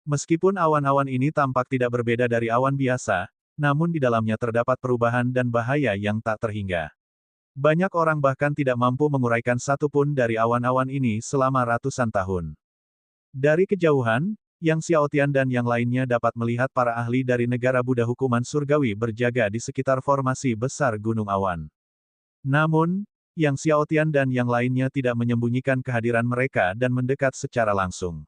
Meskipun awan-awan ini tampak tidak berbeda dari awan biasa, namun di dalamnya terdapat perubahan dan bahaya yang tak terhingga. Banyak orang bahkan tidak mampu menguraikan satu pun dari awan-awan ini selama ratusan tahun. Dari kejauhan, Yang Xiaotian dan yang lainnya dapat melihat para ahli dari negara Buddha hukuman surgawi berjaga di sekitar formasi besar gunung awan. Namun, Yang Xiaotian dan yang lainnya tidak menyembunyikan kehadiran mereka dan mendekat secara langsung.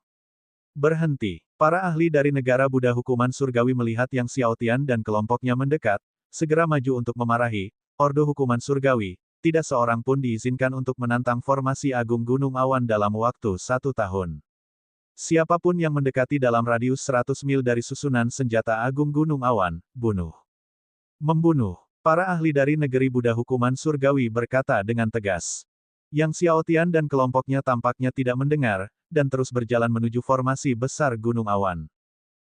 Berhenti. Para ahli dari negara Buddha hukuman surgawi melihat Yang Xiaotian dan kelompoknya mendekat, segera maju untuk memarahi, Ordo Hukuman Surgawi, tidak seorang pun diizinkan untuk menantang formasi agung gunung awan dalam waktu 1 tahun. Siapapun yang mendekati dalam radius 100 mil dari susunan senjata agung gunung awan, bunuh. Membunuh. Para ahli dari negeri Buddha hukuman surgawi berkata dengan tegas. Yang Xiaotian dan kelompoknya tampaknya tidak mendengar, dan terus berjalan menuju formasi besar gunung awan.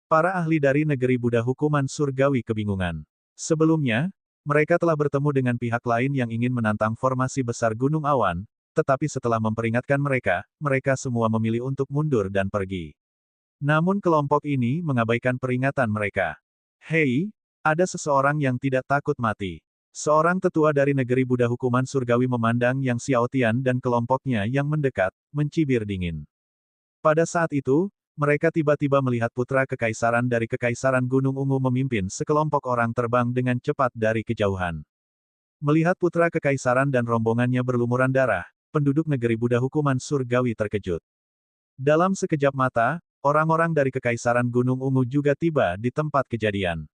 Para ahli dari negeri Buddha hukuman surgawi kebingungan. Sebelumnya, mereka telah bertemu dengan pihak lain yang ingin menantang formasi besar gunung awan, tetapi setelah memperingatkan mereka, mereka semua memilih untuk mundur dan pergi. Namun kelompok ini mengabaikan peringatan mereka. Hei, ada seseorang yang tidak takut mati. Seorang tetua dari negeri Buddha hukuman surgawi memandang Yang Xiaotian dan kelompoknya yang mendekat, mencibir dingin. Pada saat itu, mereka tiba-tiba melihat putra kekaisaran dari Kekaisaran Gunung Ungu memimpin sekelompok orang terbang dengan cepat dari kejauhan. Melihat putra kekaisaran dan rombongannya berlumuran darah, penduduk negeri Buddha hukuman surgawi terkejut. Dalam sekejap mata, orang-orang dari Kekaisaran Gunung Ungu juga tiba di tempat kejadian.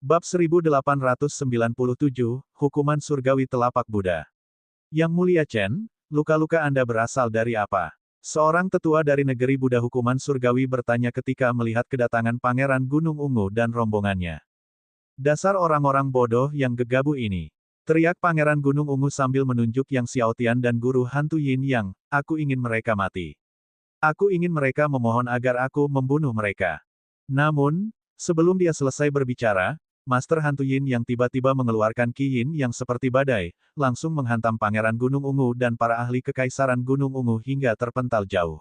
Bab 1897, Hukuman Surgawi Telapak Buddha. Yang Mulia Chen, luka-luka Anda berasal dari apa? Seorang tetua dari negeri Buddha hukuman surgawi bertanya ketika melihat kedatangan Pangeran Gunung Ungu dan rombongannya. Dasar orang-orang bodoh yang gegabah ini. Teriak Pangeran Gunung Ungu sambil menunjuk Yang Xiaotian dan guru hantu Yin Yang, aku ingin mereka mati. Aku ingin mereka memohon agar aku membunuh mereka. Namun, sebelum dia selesai berbicara, Master Hantu Yin yang tiba-tiba mengeluarkan Ki Yin yang seperti badai, langsung menghantam Pangeran Gunung Ungu dan para ahli Kekaisaran Gunung Ungu hingga terpental jauh.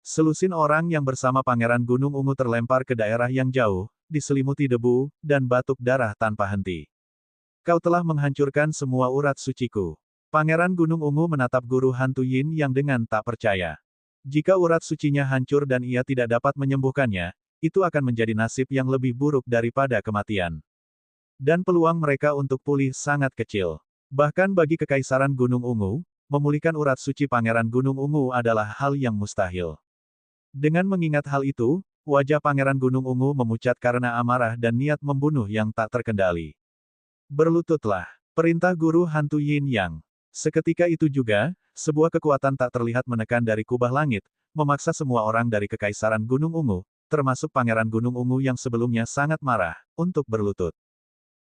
Selusin orang yang bersama Pangeran Gunung Ungu terlempar ke daerah yang jauh, diselimuti debu, dan batuk darah tanpa henti. Kau telah menghancurkan semua urat suciku. Pangeran Gunung Ungu menatap guru hantu Yin yang dengan tak percaya. Jika urat sucinya hancur dan ia tidak dapat menyembuhkannya, itu akan menjadi nasib yang lebih buruk daripada kematian. Dan peluang mereka untuk pulih sangat kecil. Bahkan bagi Kekaisaran Gunung Ungu, memulihkan urat suci Pangeran Gunung Ungu adalah hal yang mustahil. Dengan mengingat hal itu, wajah Pangeran Gunung Ungu memucat karena amarah dan niat membunuh yang tak terkendali. Berlututlah, perintah guru hantu Yin Yang. Seketika itu juga, sebuah kekuatan tak terlihat menekan dari kubah langit, memaksa semua orang dari Kekaisaran Gunung Ungu, termasuk Pangeran Gunung Ungu yang sebelumnya sangat marah, untuk berlutut.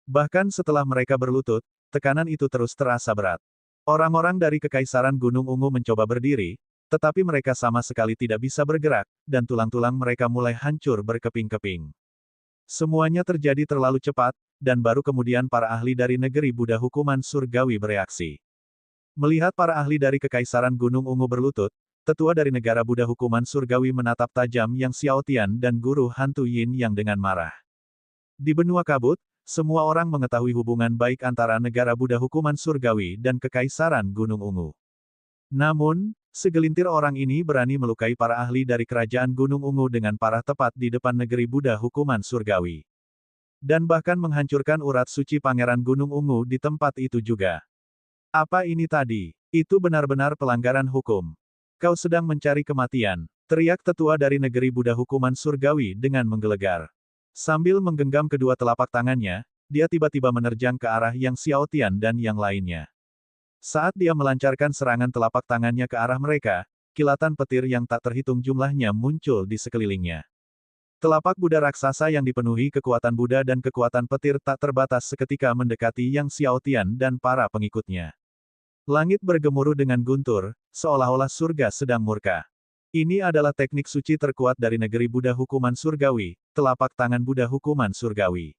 Bahkan setelah mereka berlutut, tekanan itu terus terasa berat. Orang-orang dari Kekaisaran Gunung Ungu mencoba berdiri, tetapi mereka sama sekali tidak bisa bergerak, dan tulang-tulang mereka mulai hancur berkeping-keping. Semuanya terjadi terlalu cepat, dan baru kemudian para ahli dari negeri Buddha hukuman surgawi bereaksi. Melihat para ahli dari Kekaisaran Gunung Ungu berlutut, tetua dari negara Buddha hukuman surgawi menatap tajam Yang Xiaotian dan guru hantu Yin yang dengan marah. Di benua kabut, semua orang mengetahui hubungan baik antara negara Buddha hukuman surgawi dan Kekaisaran Gunung Ungu. Namun, segelintir orang ini berani melukai para ahli dari kerajaan Gunung Ungu dengan parah tepat di depan negeri Buddha hukuman surgawi. Dan bahkan menghancurkan urat suci Pangeran Gunung Ungu di tempat itu juga. Apa ini tadi? Itu benar-benar pelanggaran hukum. Kau sedang mencari kematian, teriak tetua dari negeri Buddha hukuman surgawi dengan menggelegar. Sambil menggenggam kedua telapak tangannya, dia tiba-tiba menerjang ke arah Yang Xiaotian dan yang lainnya. Saat dia melancarkan serangan telapak tangannya ke arah mereka, kilatan petir yang tak terhitung jumlahnya muncul di sekelilingnya. Telapak Buddha raksasa yang dipenuhi kekuatan Buddha dan kekuatan petir tak terbatas seketika mendekati Yang Xiaotian dan para pengikutnya. Langit bergemuruh dengan guntur, seolah-olah surga sedang murka. Ini adalah teknik suci terkuat dari negeri Buddha hukuman surgawi, telapak tangan Buddha hukuman surgawi.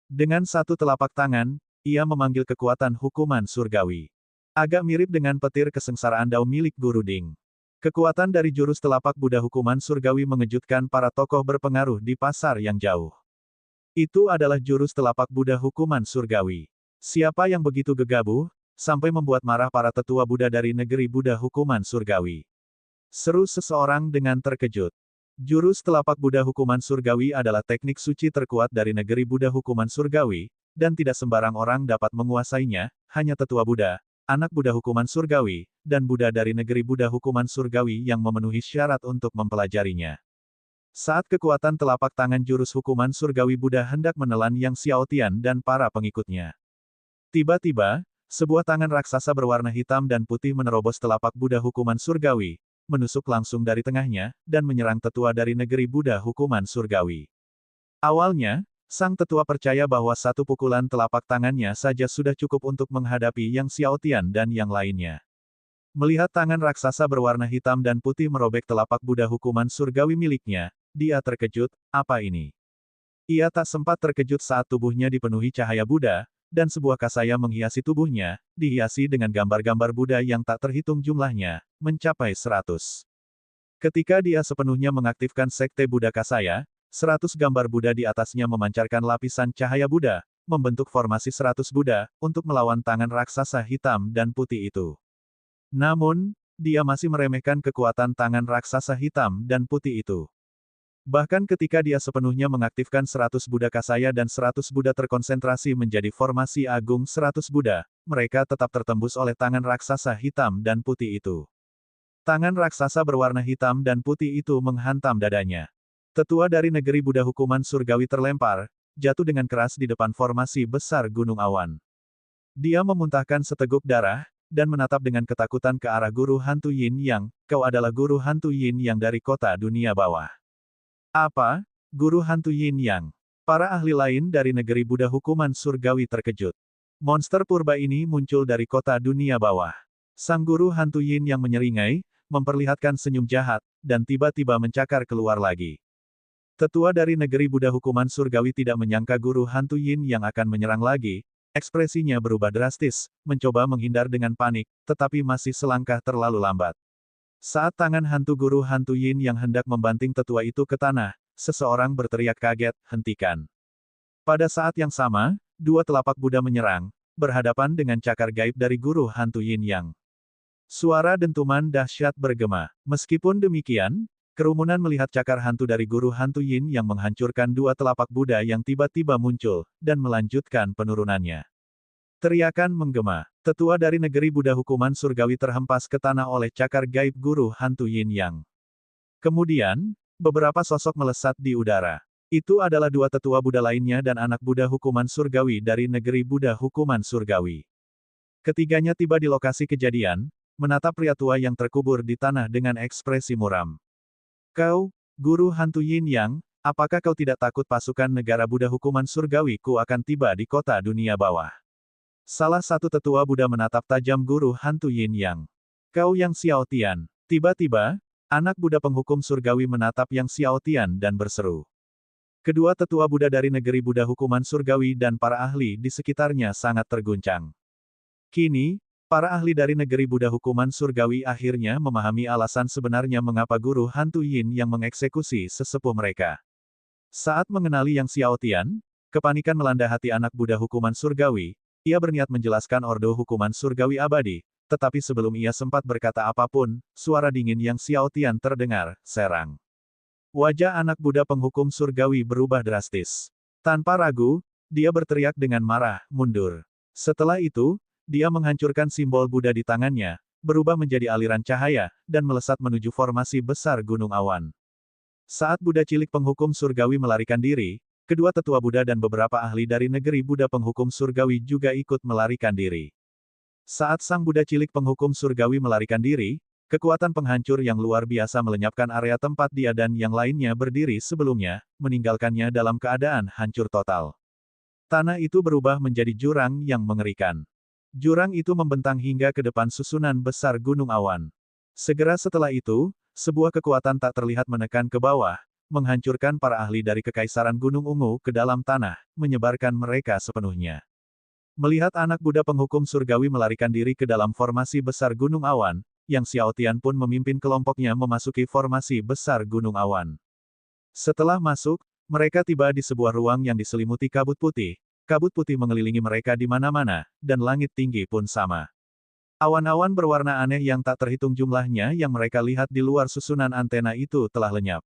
Dengan satu telapak tangan, ia memanggil kekuatan hukuman surgawi. Agak mirip dengan petir kesengsaraan Dao milik Guru Ding. Kekuatan dari jurus telapak Buddha hukuman surgawi mengejutkan para tokoh berpengaruh di pasar yang jauh. Itu adalah jurus telapak Buddha hukuman surgawi. Siapa yang begitu gegabah, sampai membuat marah para tetua Buddha dari negeri Buddha hukuman surgawi? Seru seseorang dengan terkejut. Jurus telapak Buddha hukuman surgawi adalah teknik suci terkuat dari negeri Buddha hukuman surgawi, dan tidak sembarang orang dapat menguasainya, hanya tetua Buddha, anak Buddha hukuman surgawi, dan Buddha dari negeri Buddha hukuman surgawi yang memenuhi syarat untuk mempelajarinya. Saat kekuatan telapak tangan jurus hukuman surgawi Buddha hendak menelan Yang Xiaotian dan para pengikutnya. Tiba-tiba, sebuah tangan raksasa berwarna hitam dan putih menerobos telapak Buddha hukuman surgawi, menusuk langsung dari tengahnya, dan menyerang tetua dari negeri Buddha hukuman surgawi. Awalnya, sang tetua percaya bahwa satu pukulan telapak tangannya saja sudah cukup untuk menghadapi Yang Xiaotian dan yang lainnya. Melihat tangan raksasa berwarna hitam dan putih merobek telapak Buddha hukuman surgawi miliknya, dia terkejut, apa ini? Ia tak sempat terkejut saat tubuhnya dipenuhi cahaya Buddha, dan sebuah kasaya menghiasi tubuhnya, dihiasi dengan gambar-gambar Buddha yang tak terhitung jumlahnya, mencapai 100. Ketika dia sepenuhnya mengaktifkan sekte Buddha kasaya, 100 gambar Buddha di atasnya memancarkan lapisan cahaya Buddha, membentuk formasi 100 Buddha, untuk melawan tangan raksasa hitam dan putih itu. Namun, dia masih meremehkan kekuatan tangan raksasa hitam dan putih itu. Bahkan ketika dia sepenuhnya mengaktifkan 100 Buddha kasaya dan 100 Buddha terkonsentrasi menjadi formasi agung 100 Buddha, mereka tetap tertembus oleh tangan raksasa hitam dan putih itu. Tangan raksasa berwarna hitam dan putih itu menghantam dadanya. Tetua dari negeri Buddha hukuman surgawi terlempar, jatuh dengan keras di depan formasi besar gunung awan. Dia memuntahkan seteguk darah, dan menatap dengan ketakutan ke arah guru hantu Yin Yang, kau adalah guru hantu Yin Yang dari kota dunia bawah. Apa? Guru hantu Yin Yang. Para ahli lain dari negeri Buddha hukuman surgawi terkejut. Monster purba ini muncul dari kota dunia bawah. Sang guru hantu Yin Yang menyeringai, memperlihatkan senyum jahat, dan tiba-tiba mencakar keluar lagi. Tetua dari negeri Buddha hukuman surgawi tidak menyangka guru hantu Yin Yang akan menyerang lagi, ekspresinya berubah drastis, mencoba menghindar dengan panik, tetapi masih selangkah terlalu lambat. Saat tangan hantu guru hantu Yin yang hendak membanting tetua itu ke tanah, seseorang berteriak kaget, hentikan. Pada saat yang sama, dua telapak Buddha menyerang, berhadapan dengan cakar gaib dari guru hantu Yin Yang. Suara dentuman dahsyat bergema. Meskipun demikian, kerumunan melihat cakar hantu dari guru hantu Yin yang menghancurkan dua telapak Buddha yang tiba-tiba muncul, dan melanjutkan penurunannya. Teriakan menggema. Tetua dari negeri Buddha hukuman surgawi terhempas ke tanah oleh cakar gaib guru hantu Yin Yang. Kemudian, beberapa sosok melesat di udara. Itu adalah dua tetua Buddha lainnya dan anak Buddha hukuman surgawi dari negeri Buddha hukuman surgawi. Ketiganya tiba di lokasi kejadian, menatap pria tua yang terkubur di tanah dengan ekspresi muram. Kau, guru hantu Yin Yang, apakah kau tidak takut pasukan negara Buddha hukuman surgawi ku akan tiba di kota dunia bawah? Salah satu tetua Buddha menatap tajam guru hantu Yin Yang. Kau Yang Xiaotian. Tiba-tiba, anak Buddha penghukum surgawi menatap Yang Xiaotian dan berseru. Kedua tetua Buddha dari negeri Buddha hukuman surgawi dan para ahli di sekitarnya sangat terguncang. Kini, para ahli dari negeri Buddha hukuman surgawi akhirnya memahami alasan sebenarnya mengapa guru hantu Yin yang mengeksekusi sesepuh mereka. Saat mengenali Yang Xiaotian, kepanikan melanda hati anak Buddha hukuman surgawi. Ia berniat menjelaskan ordo hukuman surgawi abadi, tetapi sebelum ia sempat berkata apapun, suara dingin Yang Xiaotian terdengar, serang. Wajah anak Buddha penghukum surgawi berubah drastis. Tanpa ragu, dia berteriak dengan marah, mundur. Setelah itu, dia menghancurkan simbol Buddha di tangannya, berubah menjadi aliran cahaya, dan melesat menuju formasi besar gunung awan. Saat Buddha cilik penghukum surgawi melarikan diri, kedua tetua Buddha dan beberapa ahli dari negeri Buddha penghukum surgawi juga ikut melarikan diri. Saat sang Buddha cilik penghukum surgawi melarikan diri, kekuatan penghancur yang luar biasa melenyapkan area tempat dia dan yang lainnya berdiri sebelumnya, meninggalkannya dalam keadaan hancur total. Tanah itu berubah menjadi jurang yang mengerikan. Jurang itu membentang hingga ke depan susunan besar gunung awan. Segera setelah itu, sebuah kekuatan tak terlihat menekan ke bawah, menghancurkan para ahli dari Kekaisaran Gunung Ungu ke dalam tanah, menyebarkan mereka sepenuhnya. Melihat anak Buddha penghukum surgawi melarikan diri ke dalam formasi besar gunung awan, Yang Xiaotian pun memimpin kelompoknya memasuki formasi besar gunung awan. Setelah masuk, mereka tiba di sebuah ruang yang diselimuti kabut putih. Kabut putih mengelilingi mereka di mana-mana, dan langit tinggi pun sama. Awan-awan berwarna aneh yang tak terhitung jumlahnya yang mereka lihat di luar susunan antena itu telah lenyap.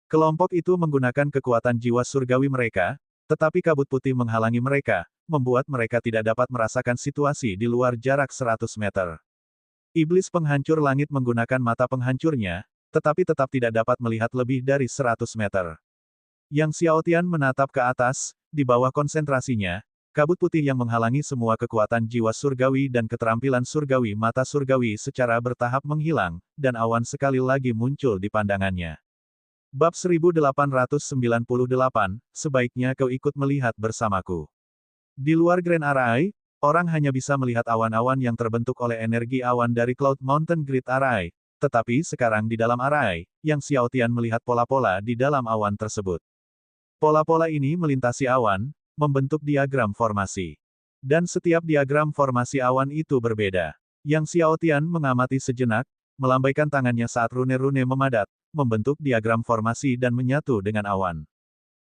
Kelompok itu menggunakan kekuatan jiwa surgawi mereka, tetapi kabut putih menghalangi mereka, membuat mereka tidak dapat merasakan situasi di luar jarak 100 meter. Iblis penghancur langit menggunakan mata penghancurnya, tetapi tetap tidak dapat melihat lebih dari 100 meter. Yang Xiaotian menatap ke atas, di bawah konsentrasinya, kabut putih yang menghalangi semua kekuatan jiwa surgawi dan keterampilan surgawi mata surgawi secara bertahap menghilang, dan awan sekali lagi muncul di pandangannya. Bab 1898, sebaiknya kau ikut melihat bersamaku. Di luar Grand Array, orang hanya bisa melihat awan-awan yang terbentuk oleh energi awan dari Cloud Mountain Grid Array, tetapi sekarang di dalam Array, Yang Xiaotian melihat pola-pola di dalam awan tersebut. Pola-pola ini melintasi awan, membentuk diagram formasi. Dan setiap diagram formasi awan itu berbeda. Yang Xiaotian mengamati sejenak, melambaikan tangannya saat rune-rune memadat, membentuk diagram formasi dan menyatu dengan awan.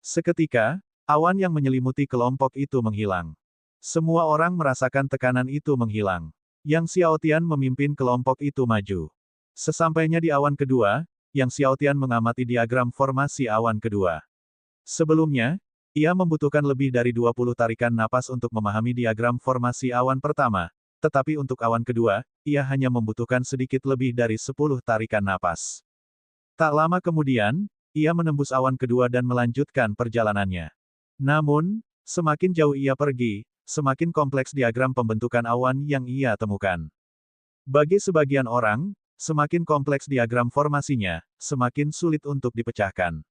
Seketika, awan yang menyelimuti kelompok itu menghilang. Semua orang merasakan tekanan itu menghilang. Yang Xiaotian memimpin kelompok itu maju. Sesampainya di awan kedua, Yang Xiaotian mengamati diagram formasi awan kedua. Sebelumnya, ia membutuhkan lebih dari 20 tarikan napas untuk memahami diagram formasi awan pertama, tetapi untuk awan kedua, ia hanya membutuhkan sedikit lebih dari 10 tarikan napas. Tak lama kemudian, ia menembus awan kedua dan melanjutkan perjalanannya. Namun, semakin jauh ia pergi, semakin kompleks diagram pembentukan awan yang ia temukan. Bagi sebagian orang, semakin kompleks diagram formasinya, semakin sulit untuk dipecahkan.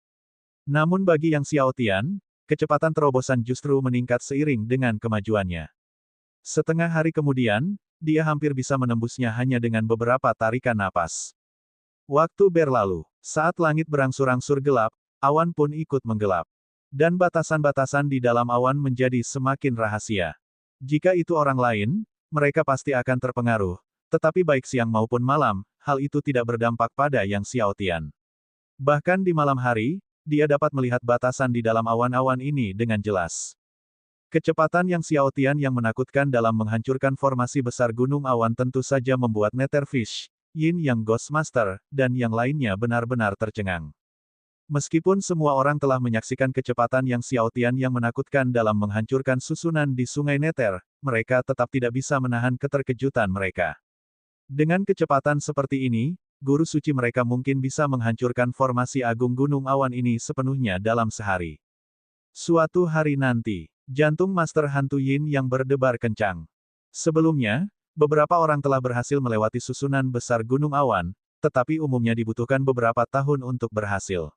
Namun bagi Yang Xiaotian, kecepatan terobosan justru meningkat seiring dengan kemajuannya. Setengah hari kemudian, dia hampir bisa menembusnya hanya dengan beberapa tarikan napas. Waktu berlalu. Saat langit berangsur-angsur gelap, awan pun ikut menggelap. Dan batasan-batasan di dalam awan menjadi semakin rahasia. Jika itu orang lain, mereka pasti akan terpengaruh. Tetapi baik siang maupun malam, hal itu tidak berdampak pada Yang Xiaotian. Bahkan di malam hari, dia dapat melihat batasan di dalam awan-awan ini dengan jelas. Kecepatan Yang Xiaotian yang menakutkan dalam menghancurkan formasi besar gunung awan tentu saja membuat Netherfish, Yin Yang Ghostmaster, dan yang lainnya benar-benar tercengang. Meskipun semua orang telah menyaksikan kecepatan Yang Xiaotian yang menakutkan dalam menghancurkan susunan di Sungai Nether, mereka tetap tidak bisa menahan keterkejutan mereka. Dengan kecepatan seperti ini, guru suci mereka mungkin bisa menghancurkan formasi agung gunung awan ini sepenuhnya dalam sehari. Suatu hari nanti, jantung Master Hantu Yin yang berdebar kencang. Sebelumnya, beberapa orang telah berhasil melewati susunan besar gunung awan, tetapi umumnya dibutuhkan beberapa tahun untuk berhasil.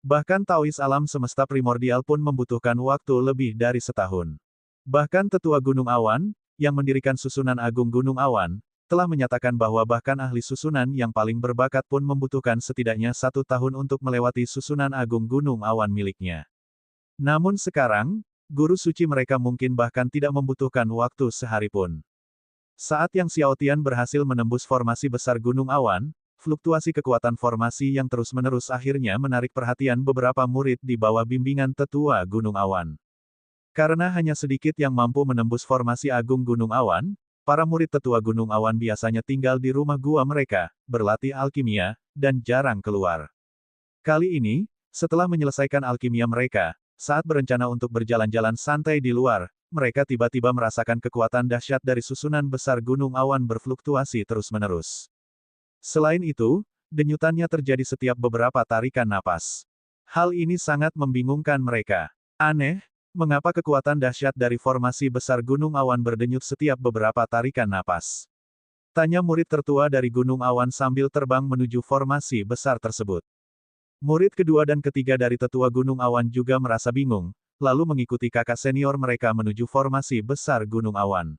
Bahkan Taois alam semesta primordial pun membutuhkan waktu lebih dari setahun. Bahkan tetua gunung awan, yang mendirikan susunan agung gunung awan, telah menyatakan bahwa bahkan ahli susunan yang paling berbakat pun membutuhkan setidaknya 1 tahun untuk melewati susunan agung gunung awan miliknya. Namun sekarang, guru suci mereka mungkin bahkan tidak membutuhkan waktu sehari pun. Saat Yang Xiaotian berhasil menembus formasi besar gunung awan, fluktuasi kekuatan formasi yang terus-menerus akhirnya menarik perhatian beberapa murid di bawah bimbingan tetua gunung awan. Karena hanya sedikit yang mampu menembus formasi agung gunung awan, para murid tetua gunung awan biasanya tinggal di rumah gua mereka, berlatih alkimia, dan jarang keluar. Kali ini, setelah menyelesaikan alkimia mereka, saat berencana untuk berjalan-jalan santai di luar, mereka tiba-tiba merasakan kekuatan dahsyat dari susunan besar gunung awan berfluktuasi terus-menerus. Selain itu, denyutannya terjadi setiap beberapa tarikan napas. Hal ini sangat membingungkan mereka. Aneh, mengapa kekuatan dahsyat dari formasi besar gunung awan berdenyut setiap beberapa tarikan napas? Tanya murid tertua dari gunung awan sambil terbang menuju formasi besar tersebut. Murid kedua dan ketiga dari tetua gunung awan juga merasa bingung, lalu mengikuti kakak senior mereka menuju formasi besar gunung awan.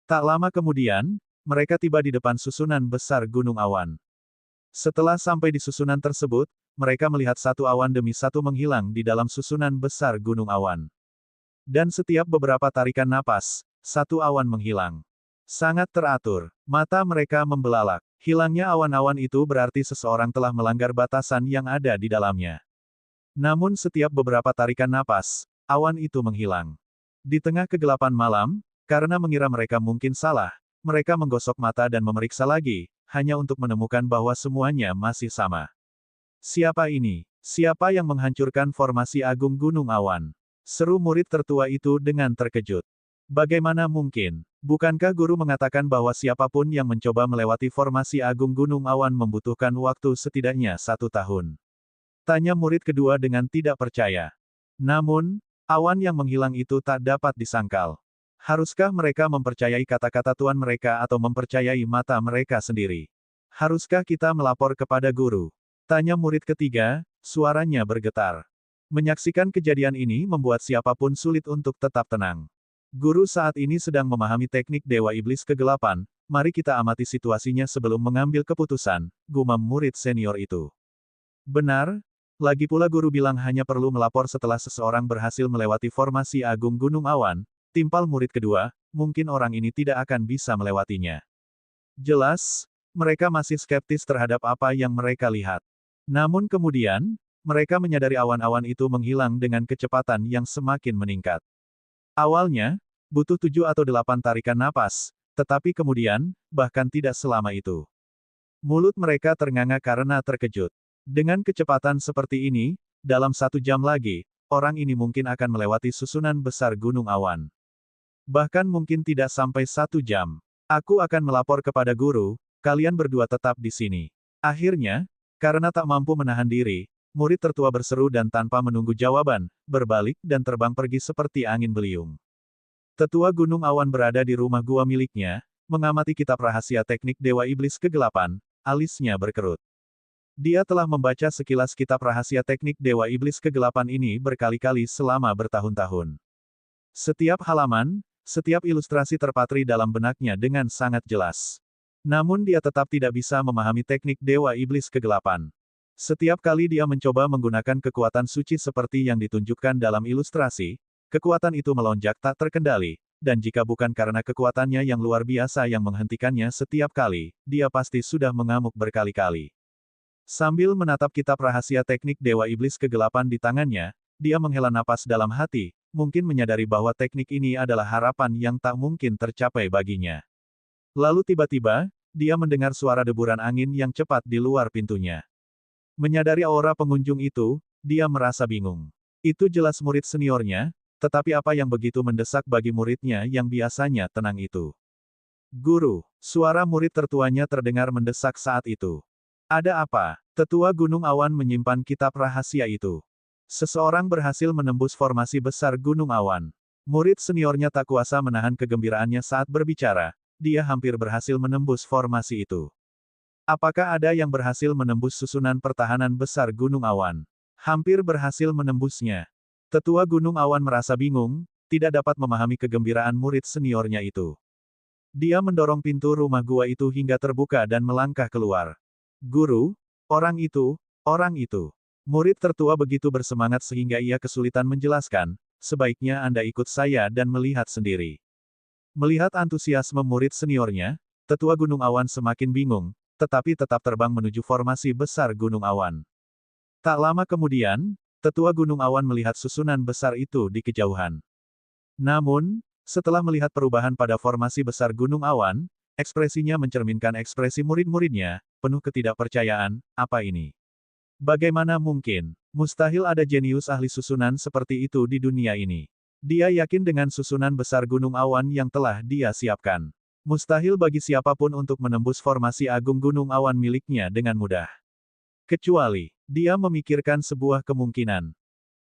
Tak lama kemudian, mereka tiba di depan susunan besar gunung awan. Setelah sampai di susunan tersebut, mereka melihat satu awan demi satu menghilang di dalam susunan besar gunung awan. Dan setiap beberapa tarikan napas, satu awan menghilang. Sangat teratur. Mata mereka membelalak. Hilangnya awan-awan itu berarti seseorang telah melanggar batasan yang ada di dalamnya. Namun setiap beberapa tarikan napas, awan itu menghilang. Di tengah kegelapan malam, karena mengira mereka mungkin salah, mereka menggosok mata dan memeriksa lagi, hanya untuk menemukan bahwa semuanya masih sama. Siapa ini? Siapa yang menghancurkan formasi agung gunung awan? Seru murid tertua itu dengan terkejut. Bagaimana mungkin? Bukankah guru mengatakan bahwa siapapun yang mencoba melewati formasi agung gunung awan membutuhkan waktu setidaknya 1 tahun? Tanya murid kedua dengan tidak percaya. Namun, awan yang menghilang itu tak dapat disangkal. Haruskah mereka mempercayai kata-kata tuan mereka atau mempercayai mata mereka sendiri? Haruskah kita melapor kepada guru? Tanya murid ketiga, suaranya bergetar. Menyaksikan kejadian ini membuat siapapun sulit untuk tetap tenang. Guru saat ini sedang memahami teknik Dewa Iblis Kegelapan, mari kita amati situasinya sebelum mengambil keputusan, gumam murid senior itu. Benar, lagi pula guru bilang hanya perlu melapor setelah seseorang berhasil melewati formasi agung gunung awan, timpal murid kedua, mungkin orang ini tidak akan bisa melewatinya. Jelas, mereka masih skeptis terhadap apa yang mereka lihat. Namun kemudian, mereka menyadari awan-awan itu menghilang dengan kecepatan yang semakin meningkat. Awalnya, butuh 7 atau 8 tarikan napas, tetapi kemudian, bahkan tidak selama itu. Mulut mereka ternganga karena terkejut. Dengan kecepatan seperti ini, dalam 1 jam lagi, orang ini mungkin akan melewati susunan besar gunung awan. Bahkan mungkin tidak sampai 1 jam. Aku akan melapor kepada guru, kalian berdua tetap di sini. Akhirnya, karena tak mampu menahan diri, murid tertua berseru dan tanpa menunggu jawaban, berbalik dan terbang pergi seperti angin beliung. Tetua Gunung Awan berada di rumah gua miliknya, mengamati kitab rahasia teknik Dewa Iblis Kegelapan, alisnya berkerut. Dia telah membaca sekilas kitab rahasia teknik Dewa Iblis Kegelapan ini berkali-kali selama bertahun-tahun. Setiap halaman, setiap ilustrasi terpatri dalam benaknya dengan sangat jelas. Namun dia tetap tidak bisa memahami teknik Dewa Iblis Kegelapan. Setiap kali dia mencoba menggunakan kekuatan suci seperti yang ditunjukkan dalam ilustrasi, kekuatan itu melonjak tak terkendali, dan jika bukan karena kekuatannya yang luar biasa yang menghentikannya setiap kali, dia pasti sudah mengamuk berkali-kali. Sambil menatap kitab rahasia teknik Dewa Iblis Kegelapan di tangannya, dia menghela napas dalam hati, mungkin menyadari bahwa teknik ini adalah harapan yang tak mungkin tercapai baginya. Lalu tiba-tiba, dia mendengar suara deburan angin yang cepat di luar pintunya. Menyadari aura pengunjung itu, dia merasa bingung. Itu jelas murid seniornya, tetapi apa yang begitu mendesak bagi muridnya yang biasanya tenang itu? Guru, suara murid tertuanya terdengar mendesak saat itu. Ada apa? Tetua Gunung Awan menyimpan kitab rahasia itu. Seseorang berhasil menembus formasi besar Gunung Awan. Murid seniornya tak kuasa menahan kegembiraannya saat berbicara, dia hampir berhasil menembus formasi itu. Apakah ada yang berhasil menembus susunan pertahanan besar Gunung Awan? Hampir berhasil menembusnya. Tetua Gunung Awan merasa bingung, tidak dapat memahami kegembiraan murid seniornya itu. Dia mendorong pintu rumah gua itu hingga terbuka dan melangkah keluar. Guru, orang itu. Murid tertua begitu bersemangat sehingga ia kesulitan menjelaskan, sebaiknya Anda ikut saya dan melihat sendiri. Melihat antusiasme murid seniornya, Tetua Gunung Awan semakin bingung, tetapi tetap terbang menuju formasi besar Gunung Awan. Tak lama kemudian, Tetua Gunung Awan melihat susunan besar itu di kejauhan. Namun, setelah melihat perubahan pada formasi besar Gunung Awan, ekspresinya mencerminkan ekspresi murid-muridnya, penuh ketidakpercayaan, apa ini? Bagaimana mungkin? Mustahil ada jenius ahli susunan seperti itu di dunia ini. Dia yakin dengan susunan besar Gunung Awan yang telah dia siapkan. Mustahil bagi siapapun untuk menembus formasi agung Gunung Awan miliknya dengan mudah. Kecuali, dia memikirkan sebuah kemungkinan.